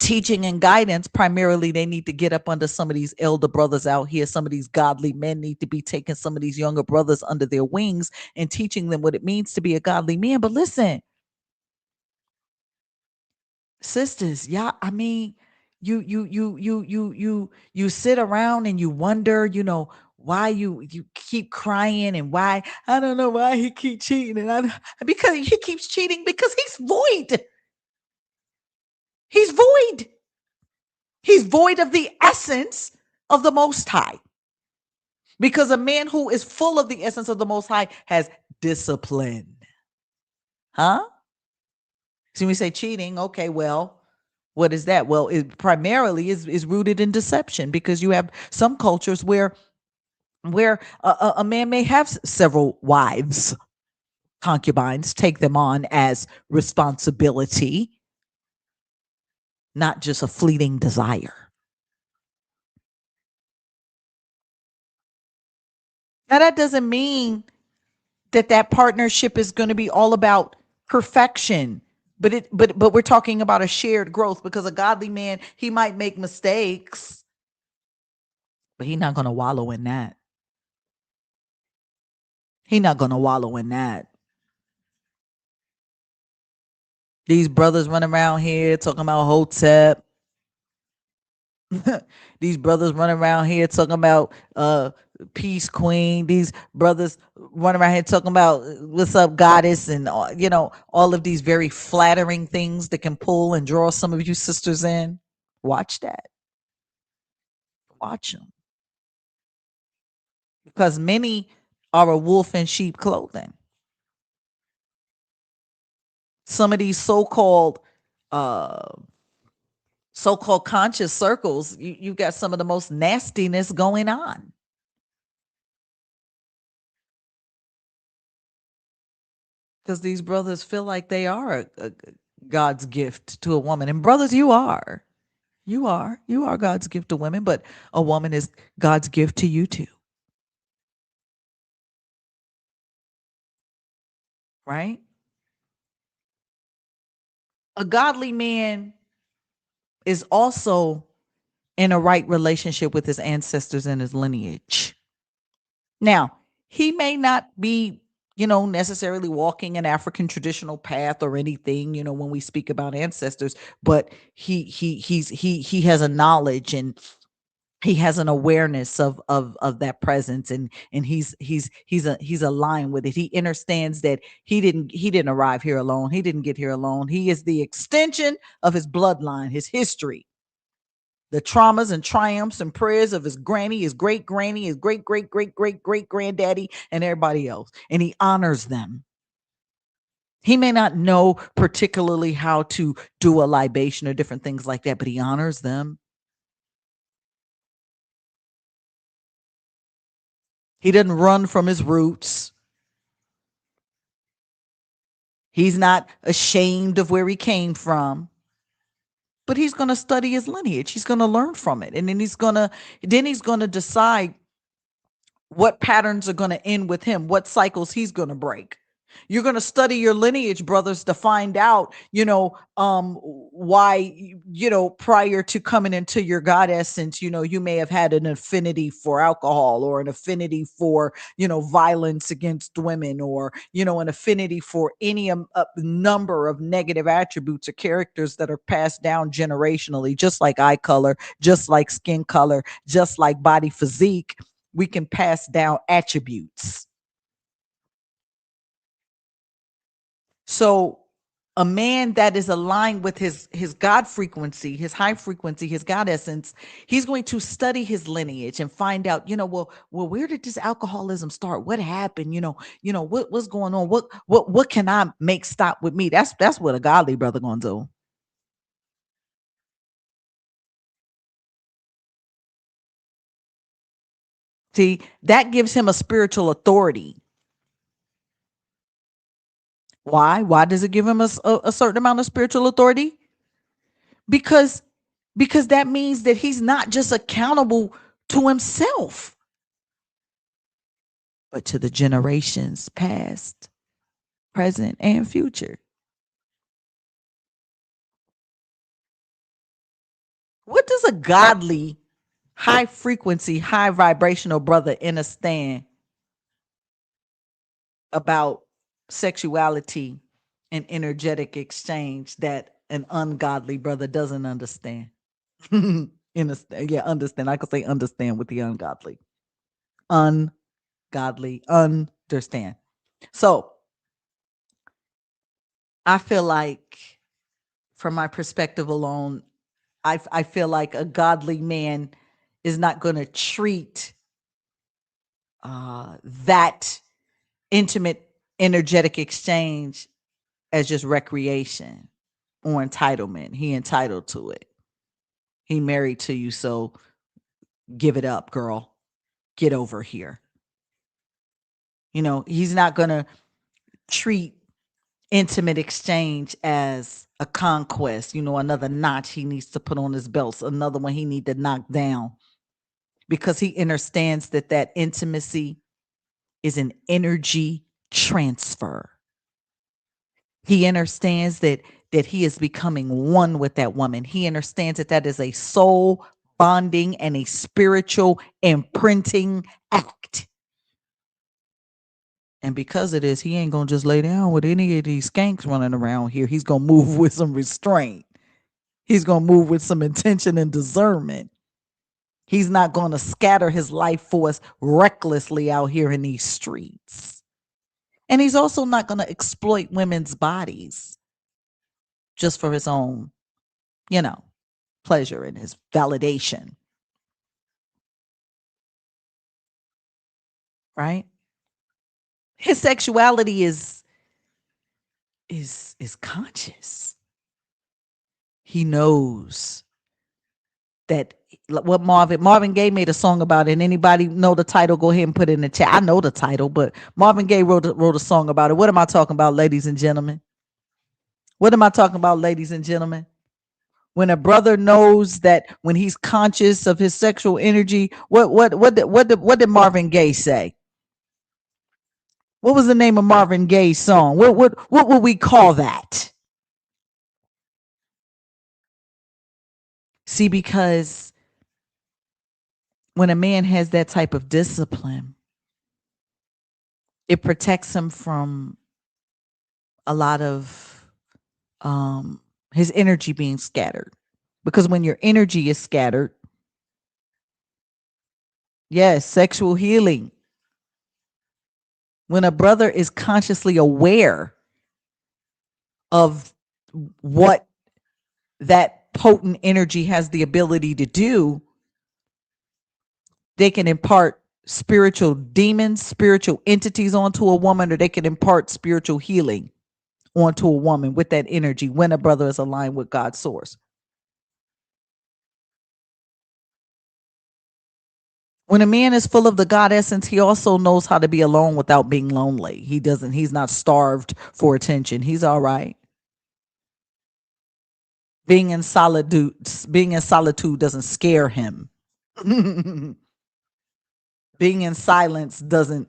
teaching and guidance, primarily they need to get up under some of these elder brothers out here. Some of these godly men need to be taking some of these younger brothers under their wings and teaching them what it means to be a godly man. But listen, sisters, yeah, I mean, you sit around and you wonder, why you keep crying and why I don't know why he keep cheating because he keeps cheating because he's void. He's void. He's void of the essence of the Most High. Because a man who is full of the essence of the Most High has discipline. Huh? So we say cheating, okay, well, What is that? Well, it primarily is rooted in deception, because you have some cultures where a man may have several wives, concubines, take them on as responsibility, not just a fleeting desire. Now, that doesn't mean that that partnership is going to be all about perfection, but we're talking about a shared growth, because a godly man, he might make mistakes, but he's not going to wallow in that. He's not going to wallow in that. These brothers running around here talking about Hotep. These brothers running around here talking about peace queen. These brothers running around here talking about what's up goddess, and all of these very flattering things that can pull and draw some of you sisters in. Watch that. Watch them, because many are a wolf in sheep clothing. Some of these uh so-called conscious circles, you got some of the most nastiness going on, because these brothers feel like they are God's gift to a woman. And brothers, you are God's gift to women, but a woman is God's gift to you too, right? A godly man is also in a right relationship with his ancestors and his lineage. Now, he may not be, necessarily walking an African traditional path or anything, when we speak about ancestors, but he has a knowledge, and he has an awareness of that presence, and he's aligned with it. He understands that he didn't arrive here alone. He didn't get here alone. He is the extension of his bloodline, his history, the traumas and triumphs and prayers of his granny, his great granny, his great great great great great granddaddy, and everybody else. And he honors them. He may not know particularly how to do a libation or different things like that, but he honors them. He doesn't run from his roots. He's not ashamed of where he came from, but he's going to study his lineage. He's going to learn from it. And then he's going to decide what patterns are going to end with him, what cycles he's going to break. You're going to study your lineage, brothers, to find out, why, prior to coming into your God essence, you may have had an affinity for alcohol, or an affinity for, violence against women, or, an affinity for any number of negative attributes or characters that are passed down generationally, just like eye color, just like skin color, just like body physique. We can pass down attributes. So a man that is aligned with his God frequency, his high frequency, his God essence, he's going to study his lineage and find out, well, where did this alcoholism start? What happened? What's going on? What can I make stop with me? That's what a godly brother gonna do. See, that gives him a spiritual authority. Why? Why does it give him a certain amount of spiritual authority? Because that means that he's not just accountable to himself, but to the generations past, present, and future. What does a godly, high frequency, high vibrational brother understand about sexuality and energetic exchange that an ungodly brother doesn't understand? Understand. Yeah, understand. I could say understand with the ungodly. Ungodly, understand. So I feel like, from my perspective alone, I feel like a godly man is not going to treat that intimate, energetic exchange as just recreation. or entitlement. He entitled to it. He married to you, so give it up, girl. Get over here. He's not going to treat intimate exchange as a conquest, another notch he needs to put on his belt, another one he need to knock down, because he understands that intimacy is an energy transfer. He understands that he is becoming one with that woman. He understands that is a soul bonding and a spiritual imprinting act. And because it is, he ain't going to just lay down with any of these skanks running around here. He's going to move with some restraint. He's going to move with some intention and discernment. He's not going to scatter his life force recklessly out here in these streets. And he's also not going to exploit women's bodies just for his own, pleasure and his validation. Right? His sexuality is conscious. He knows that what Marvin Gaye made a song about it. And anybody know the title, go ahead and put it in the chat. I know the title, but Marvin Gaye wrote a song about it. What am I talking about, ladies and gentlemen? What am I talking about, ladies and gentlemen? When a brother knows that when he's conscious of his sexual energy, what did Marvin Gaye say? What was the name of Marvin Gaye's song? What would we call that? See, because when a man has that type of discipline, it protects him from a lot of his energy being scattered. Because when your energy is scattered, yes, sexual healing. When a brother is consciously aware of what that potent energy has the ability to do, they can impart spiritual demons, spiritual entities onto a woman, or they can impart spiritual healing onto a woman with that energy when a brother is aligned with God's source. When a man is full of the God essence, he also knows how to be alone without being lonely. He's not starved for attention. He's all right. Being in solitude doesn't scare him. Being in silence doesn't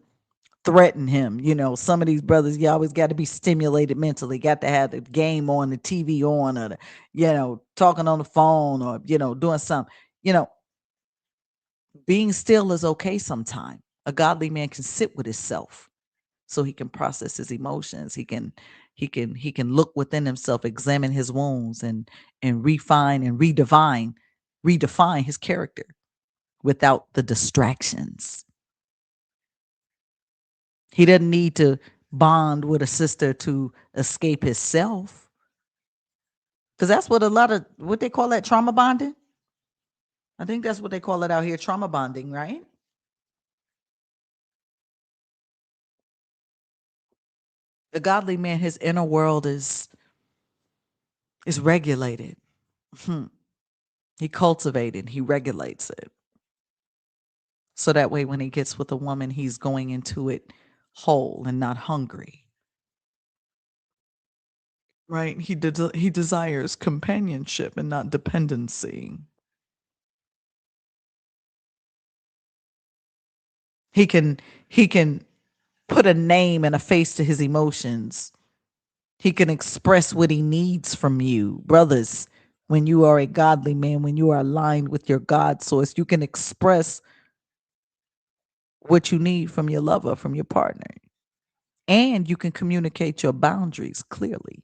threaten him. Some of these brothers, you always got to be stimulated mentally, got to have the game on, the TV on, or talking on the phone, or doing something. Being still is okay sometimes. A godly man can sit with himself so he can process his emotions. He can look within himself, examine his wounds, and refine and redefine his character without the distractions. He doesn't need to bond with a sister to escape himself. Because that's what what they call that, trauma bonding. I think that's what they call it out here, trauma bonding, right? The godly man, his inner world is regulated. He cultivated, he regulates it. So that way when he gets with a woman, he's going into it whole and not hungry. Right? He desires companionship and not dependency. He can put a name and a face to his emotions. He can express what he needs from you. Brothers, when you are a godly man, when you are aligned with your God source, you can express what you need from your lover, from your partner. And you can communicate your boundaries clearly.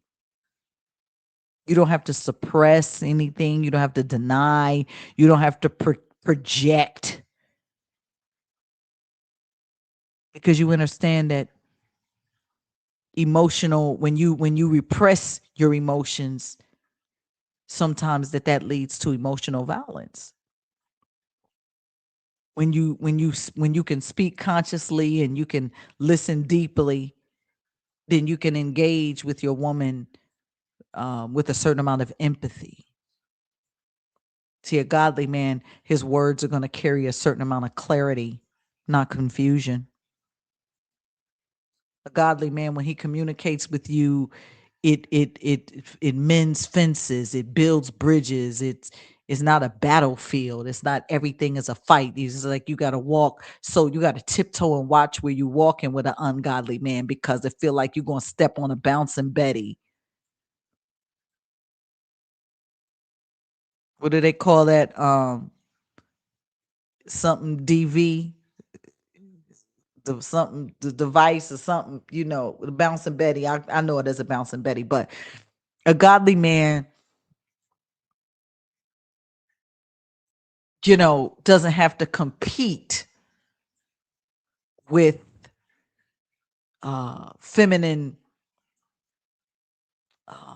You don't have to suppress anything. You don't have to deny. You don't have to project. Because you understand that when you repress your emotions, sometimes that leads to emotional violence. When you can speak consciously and you can listen deeply, then you can engage with your woman with a certain amount of empathy. See, a godly man, his words are going to carry a certain amount of clarity, not confusion. A godly man, when he communicates with you, it mends fences, it builds bridges. It's not a battlefield. It's not everything is a fight. It's like you got to walk, so you got to tiptoe and watch where you walking with an ungodly man, because it feel like you're gonna step on a bouncing Betty. What do they call that? Something DV, the device or something. The bouncing Betty. I know it as a bouncing Betty, but a godly man, doesn't have to compete with feminine uh,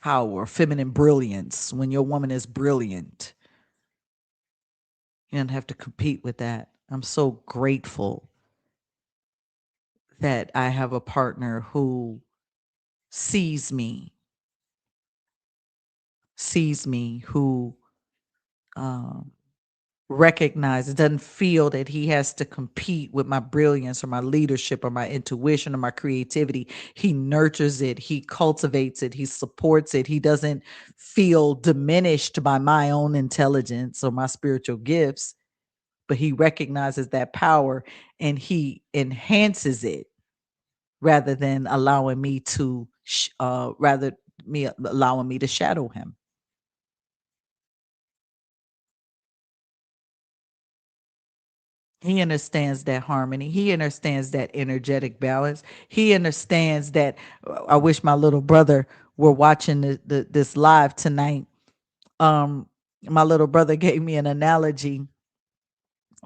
power, feminine brilliance. When your woman is brilliant, you don't have to compete with that. I'm so grateful that I have a partner who sees me, who um, recognizes, doesn't feel that he has to compete with my brilliance or my leadership or my intuition or my creativity. He nurtures it, he cultivates it, he supports it. He doesn't feel diminished by my own intelligence or my spiritual gifts, but he recognizes that power and he enhances it rather than allowing me to allowing me to shadow him. He understands that harmony. He understands that energetic balance. He understands that. I wish my little brother were watching this live tonight. Um, my little brother gave me an analogy,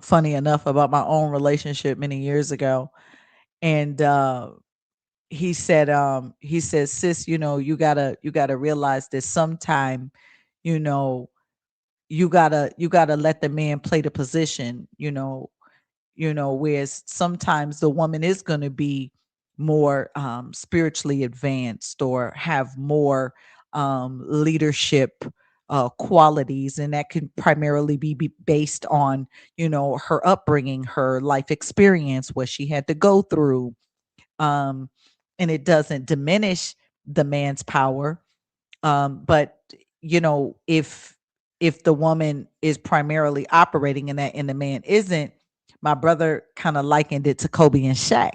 funny enough, about my own relationship many years ago, and he said, sis, you gotta realize that sometime, you know, you gotta let the man play the position, whereas sometimes the woman is going to be more spiritually advanced or have more leadership qualities, and that can primarily be based on her upbringing, her life experience, what she had to go through, um, and it doesn't diminish the man's power, but if the woman is primarily operating in that and the man isn't, my brother kind of likened it to Kobe and Shaq.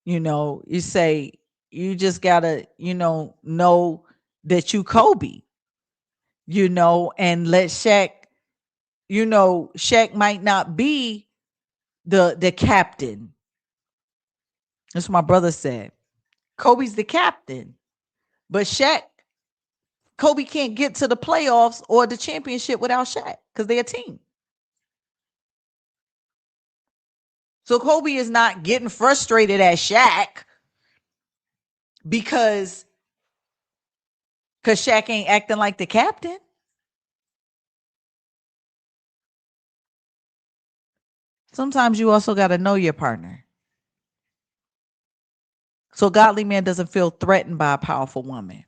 You say you just gotta, know that you Kobe, and let Shaq, Shaq might not be the captain. That's what my brother said. Kobe's the captain, but Kobe can't get to the playoffs or the championship without Shaq because they're a team. So Kobe is not getting frustrated at Shaq because Shaq ain't acting like the captain. Sometimes you also got to know your partner. So godly man doesn't feel threatened by a powerful woman.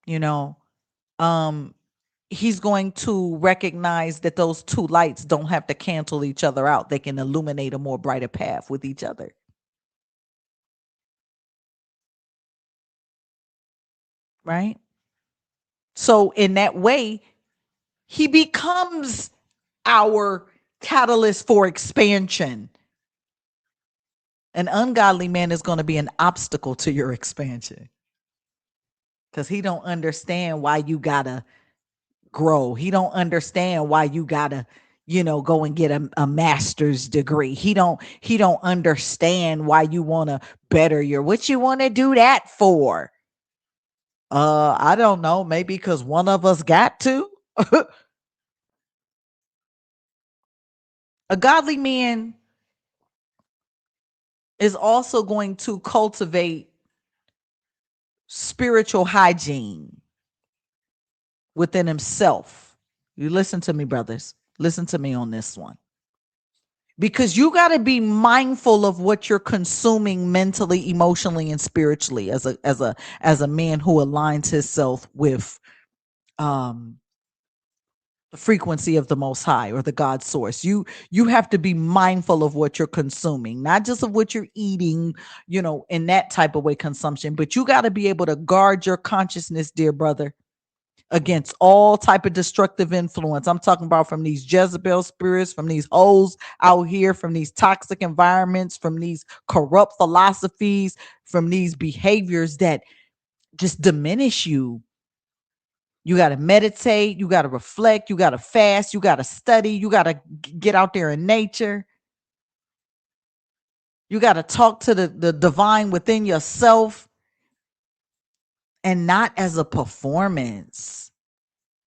You know, um, he's going to recognize that those two lights don't have to cancel each other out. They can illuminate a more brighter path with each other. Right? So in that way, he becomes our catalyst for expansion. An ungodly man is going to be an obstacle to your expansion because he don't understand why you gotta grow. He don't understand why you gotta, go and get a master's degree. He don't understand why you want to better what you want to do that for. I don't know, maybe because one of us got to. A godly man is also going to cultivate spiritual hygiene within himself. You listen to me, brothers. Listen to me on this one. because you got to be mindful of what you're consuming mentally, emotionally, and spiritually as a man who aligns himself with um the frequency of the most high or the God source. You have to be mindful of what you're consuming, not just of what you're eating, in that type of way consumption, but you got to be able to guard your consciousness, dear brother, against all type of destructive influence. I'm talking about from these Jezebel spirits, from these hoes out here, from these toxic environments, from these corrupt philosophies, from these behaviors that just diminish you. You got to meditate, you got to reflect, you got to fast, you got to study, you got to get out there in nature. You got to talk to the divine within yourself, and not as a performance,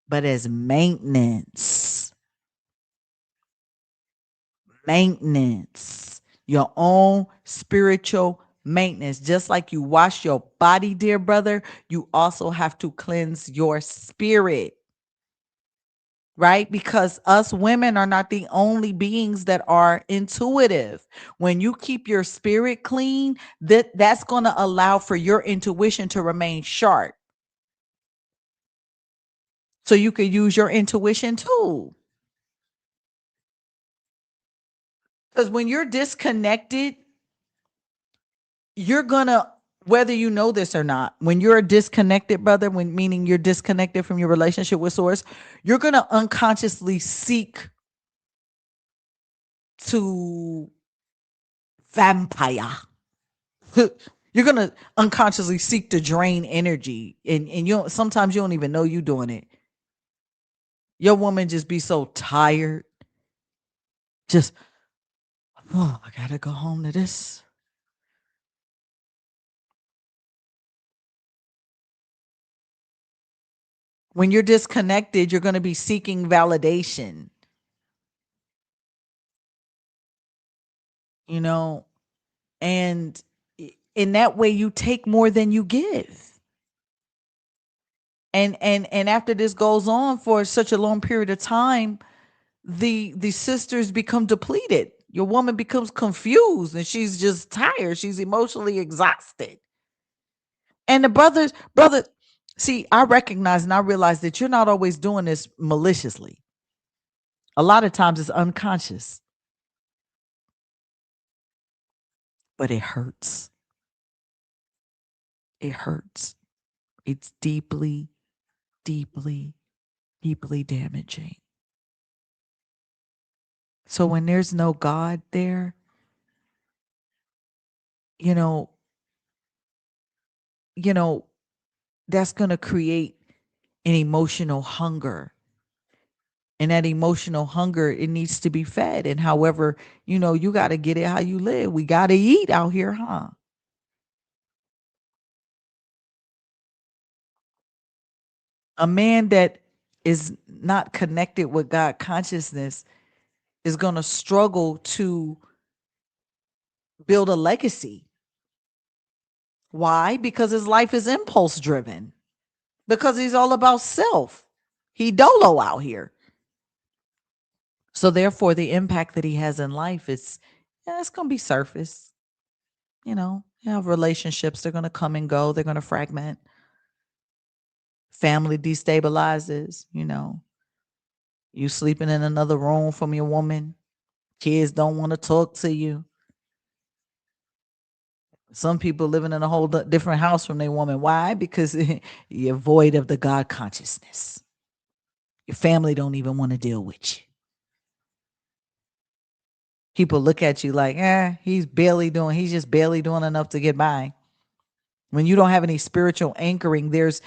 but as maintenance. Maintenance. Your own spiritual maintenance. Just like you wash your body, dear brother, you also have to cleanse your spirit. Right? Because us women are not the only beings that are intuitive. When you keep your spirit clean, that's going to allow for your intuition to remain sharp. So you can use your intuition too. Because when you're disconnected, you're gonna, whether you know this or not, when you're disconnected, brother, when meaning you're disconnected from your relationship with source, you're gonna unconsciously seek to vampire. You're gonna unconsciously seek to drain energy, and sometimes you don't even know you doing it. Your woman just be so tired, just, oh, I gotta go home to this. When you're disconnected, you're gonna be seeking validation, you know, and in that way you take more than you give. And after this goes on for such a long period of time, the sisters become depleted. Your woman becomes confused and she's just tired, she's emotionally exhausted. And the brother, see, I recognize and I realize that you're not always doing this maliciously. A lot of times it's unconscious, but it hurts. It hurts. It's deeply, deeply, deeply damaging. So when there's no God there, you know, you know, that's going to create an emotional hunger. And that emotional hunger, it needs to be fed. And however, you got to get it how you live. We got to eat out here, huh? A man that is not connected with God consciousness is going to struggle to build a legacy. Why? Because his life is impulse driven. Because he's all about self. He dolo out here. So therefore, the impact that he has in life is, yeah, it's going to be surface. You have relationships. They're going to come and go. They're going to fragment. Family destabilizes. You sleeping in another room from your woman. Kids don't want to talk to you. Some people living in a whole different house from their woman. Why? Because you're void of the God consciousness. Your family don't even want to deal with you. People look at you like, he's just barely doing enough to get by. When you don't have any spiritual anchoring, there's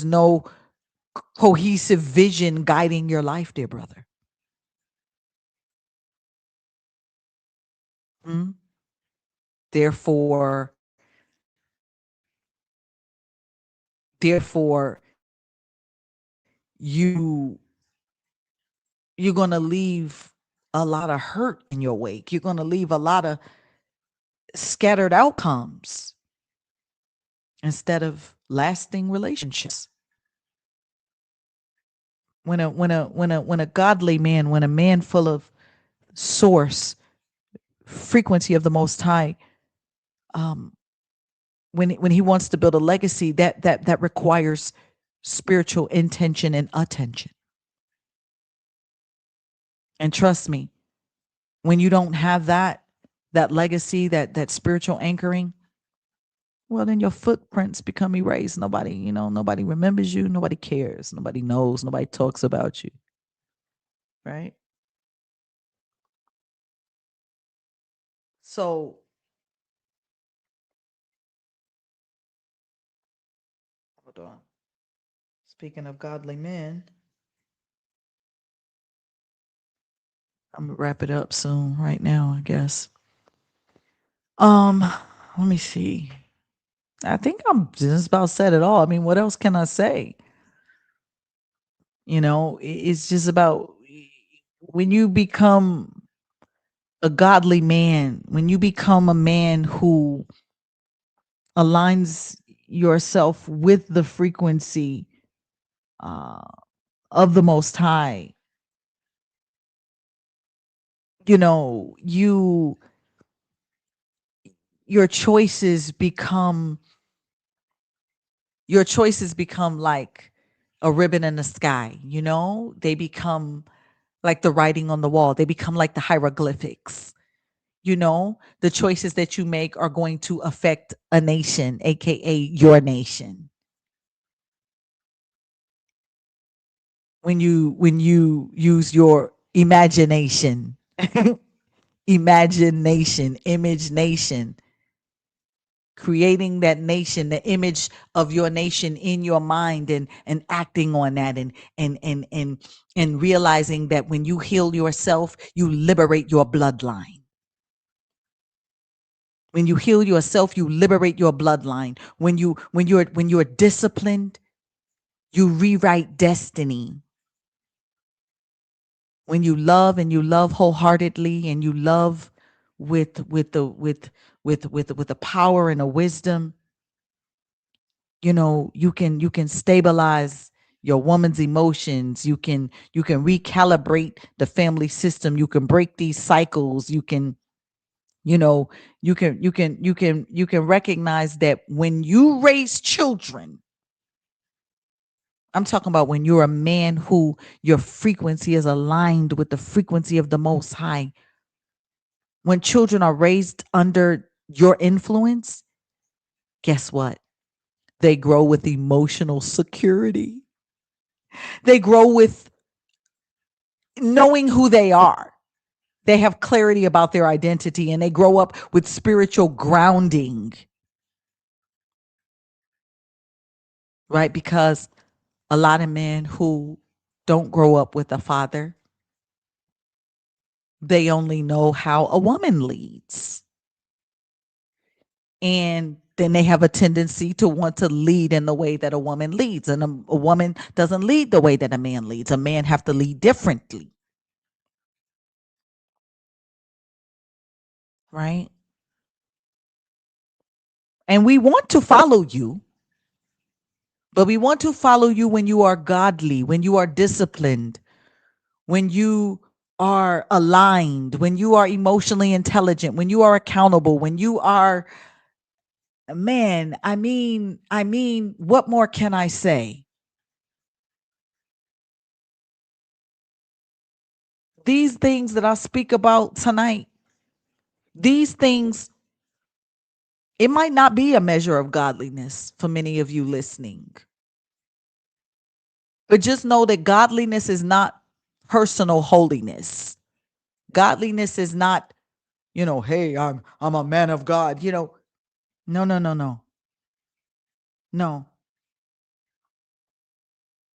no cohesive vision guiding your life, dear brother. Mm? Therefore, therefore, you you're gonna leave a lot of hurt in your wake. You're gonna leave a lot of scattered outcomes instead of lasting relationships. When a godly man, when a man full of source frequency of the Most High, um, when He wants to build a legacy, that requires spiritual intention and attention. And trust me, when you don't have that legacy, that spiritual anchoring, well, then your footprints become erased. Nobody remembers you. Nobody cares. Nobody knows. Nobody talks about you. Right? So, hold on. Speaking of godly men, I'm gonna wrap it up soon. Right now, I guess. Um, let me see. I think I'm just about said it all. I mean, what else can I say? It's just about when you become a godly man, when you become a man who aligns yourself with the frequency uh, of the Most High, you your choices become like a ribbon in the sky. They become like the writing on the wall. They become like the hieroglyphics. The choices that you make are going to affect a nation, aka your nation. When you use your imagination, imagination, image nation, creating that nation, the image of your nation in your mind, and acting on that, and realizing that when you heal yourself, you liberate your bloodline. When you heal yourself, you liberate your bloodline. When you're disciplined, you rewrite destiny. When you love, and you love wholeheartedly, and you love with the power and the wisdom, you can stabilize your woman's emotions. You can recalibrate the family system. You can break these cycles. You know you can recognize that when you raise children, I'm talking about when you're a man who your frequency is aligned with the frequency of the Most High. When children are raised under your influence, guess what? They grow with emotional security. They grow with knowing who they are. They have clarity about their identity, and they grow up with spiritual grounding, right? Because a lot of men who don't grow up with a father, they only know how a woman leads. And then they have a tendency to want to lead in the way that a woman leads. And a woman doesn't lead the way that a man leads. A man have to lead differently, right? And we want to follow you, but we want to follow you when you are godly, when you are disciplined, when you are aligned, when you are emotionally intelligent, when you are accountable, when you are, man, I mean, what more can I say? These things that I speak about tonight, these things, it might not be a measure of godliness for many of you listening, but just know that godliness is not personal holiness. Godliness is not, hey, I'm a man of God. No, no, no, no, no,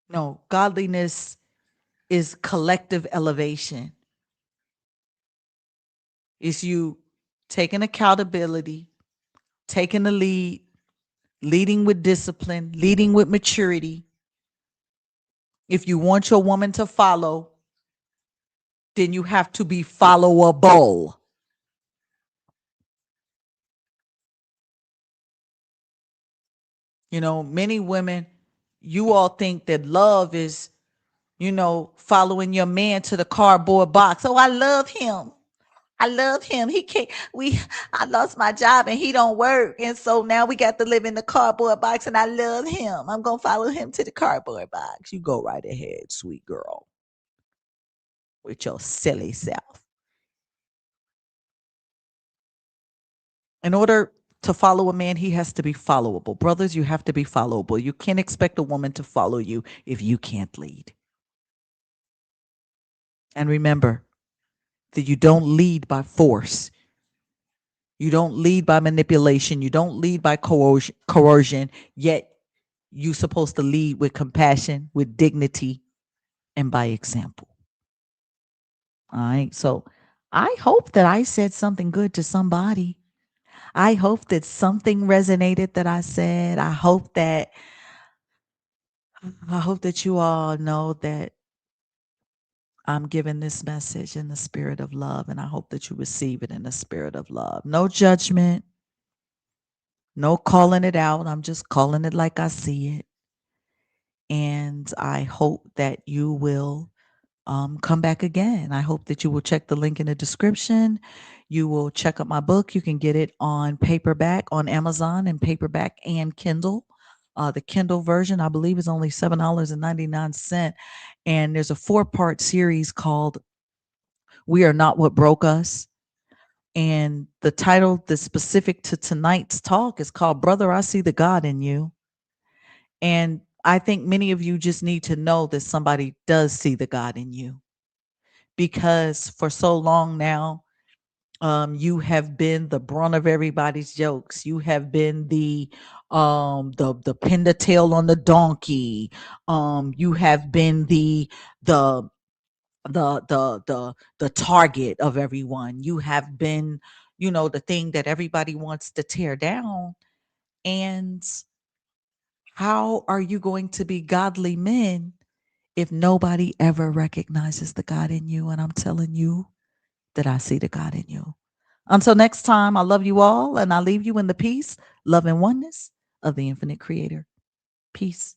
no. Godliness is collective elevation. It's you taking accountability, taking the lead, leading with discipline, leading with maturity. If you want your woman to follow, then you have to be followable. Many women, you all think that love is, following your man to the cardboard box. Oh, I love him. I love him. He can't we I lost my job and he don't work. And so now we got to live in the cardboard box and I love him. I'm gonna follow him to the cardboard box. You go right ahead, sweet girl, with your silly self. In order to follow a man, he has to be followable. Brothers, you have to be followable. You can't expect a woman to follow you if you can't lead. And remember that you don't lead by force. You don't lead by manipulation. You don't lead by coercion. Yet you're supposed to lead with compassion, with dignity, and by example. All right. So I hope that I said something good to somebody. I hope that something resonated that I said. I hope that you all know that I'm giving this message in the spirit of love, and I hope that you receive it in the spirit of love. No judgment, no calling it out. I'm just calling it like I see it. And I hope that you will come back again. I hope that you will check the link in the description. You will check out my book. You can get it on paperback on Amazon and paperback and Kindle. The Kindle version, I believe, is only $7.99. And there's a 4-part series called We Are Not What Broke Us. And the title that's specific to tonight's talk is called Brother, I See the God in You. And I think many of you just need to know that somebody does see the God in you, because for so long now, you have been the brunt of everybody's jokes. You have been the pin the tail on the donkey. You have been the target of everyone. You have been, the thing that everybody wants to tear down. And how are you going to be godly men if nobody ever recognizes the God in you? And I'm telling you that I see the God in you. Until next time, I love you all, and I leave you in the peace, love, and oneness of the infinite creator. Peace.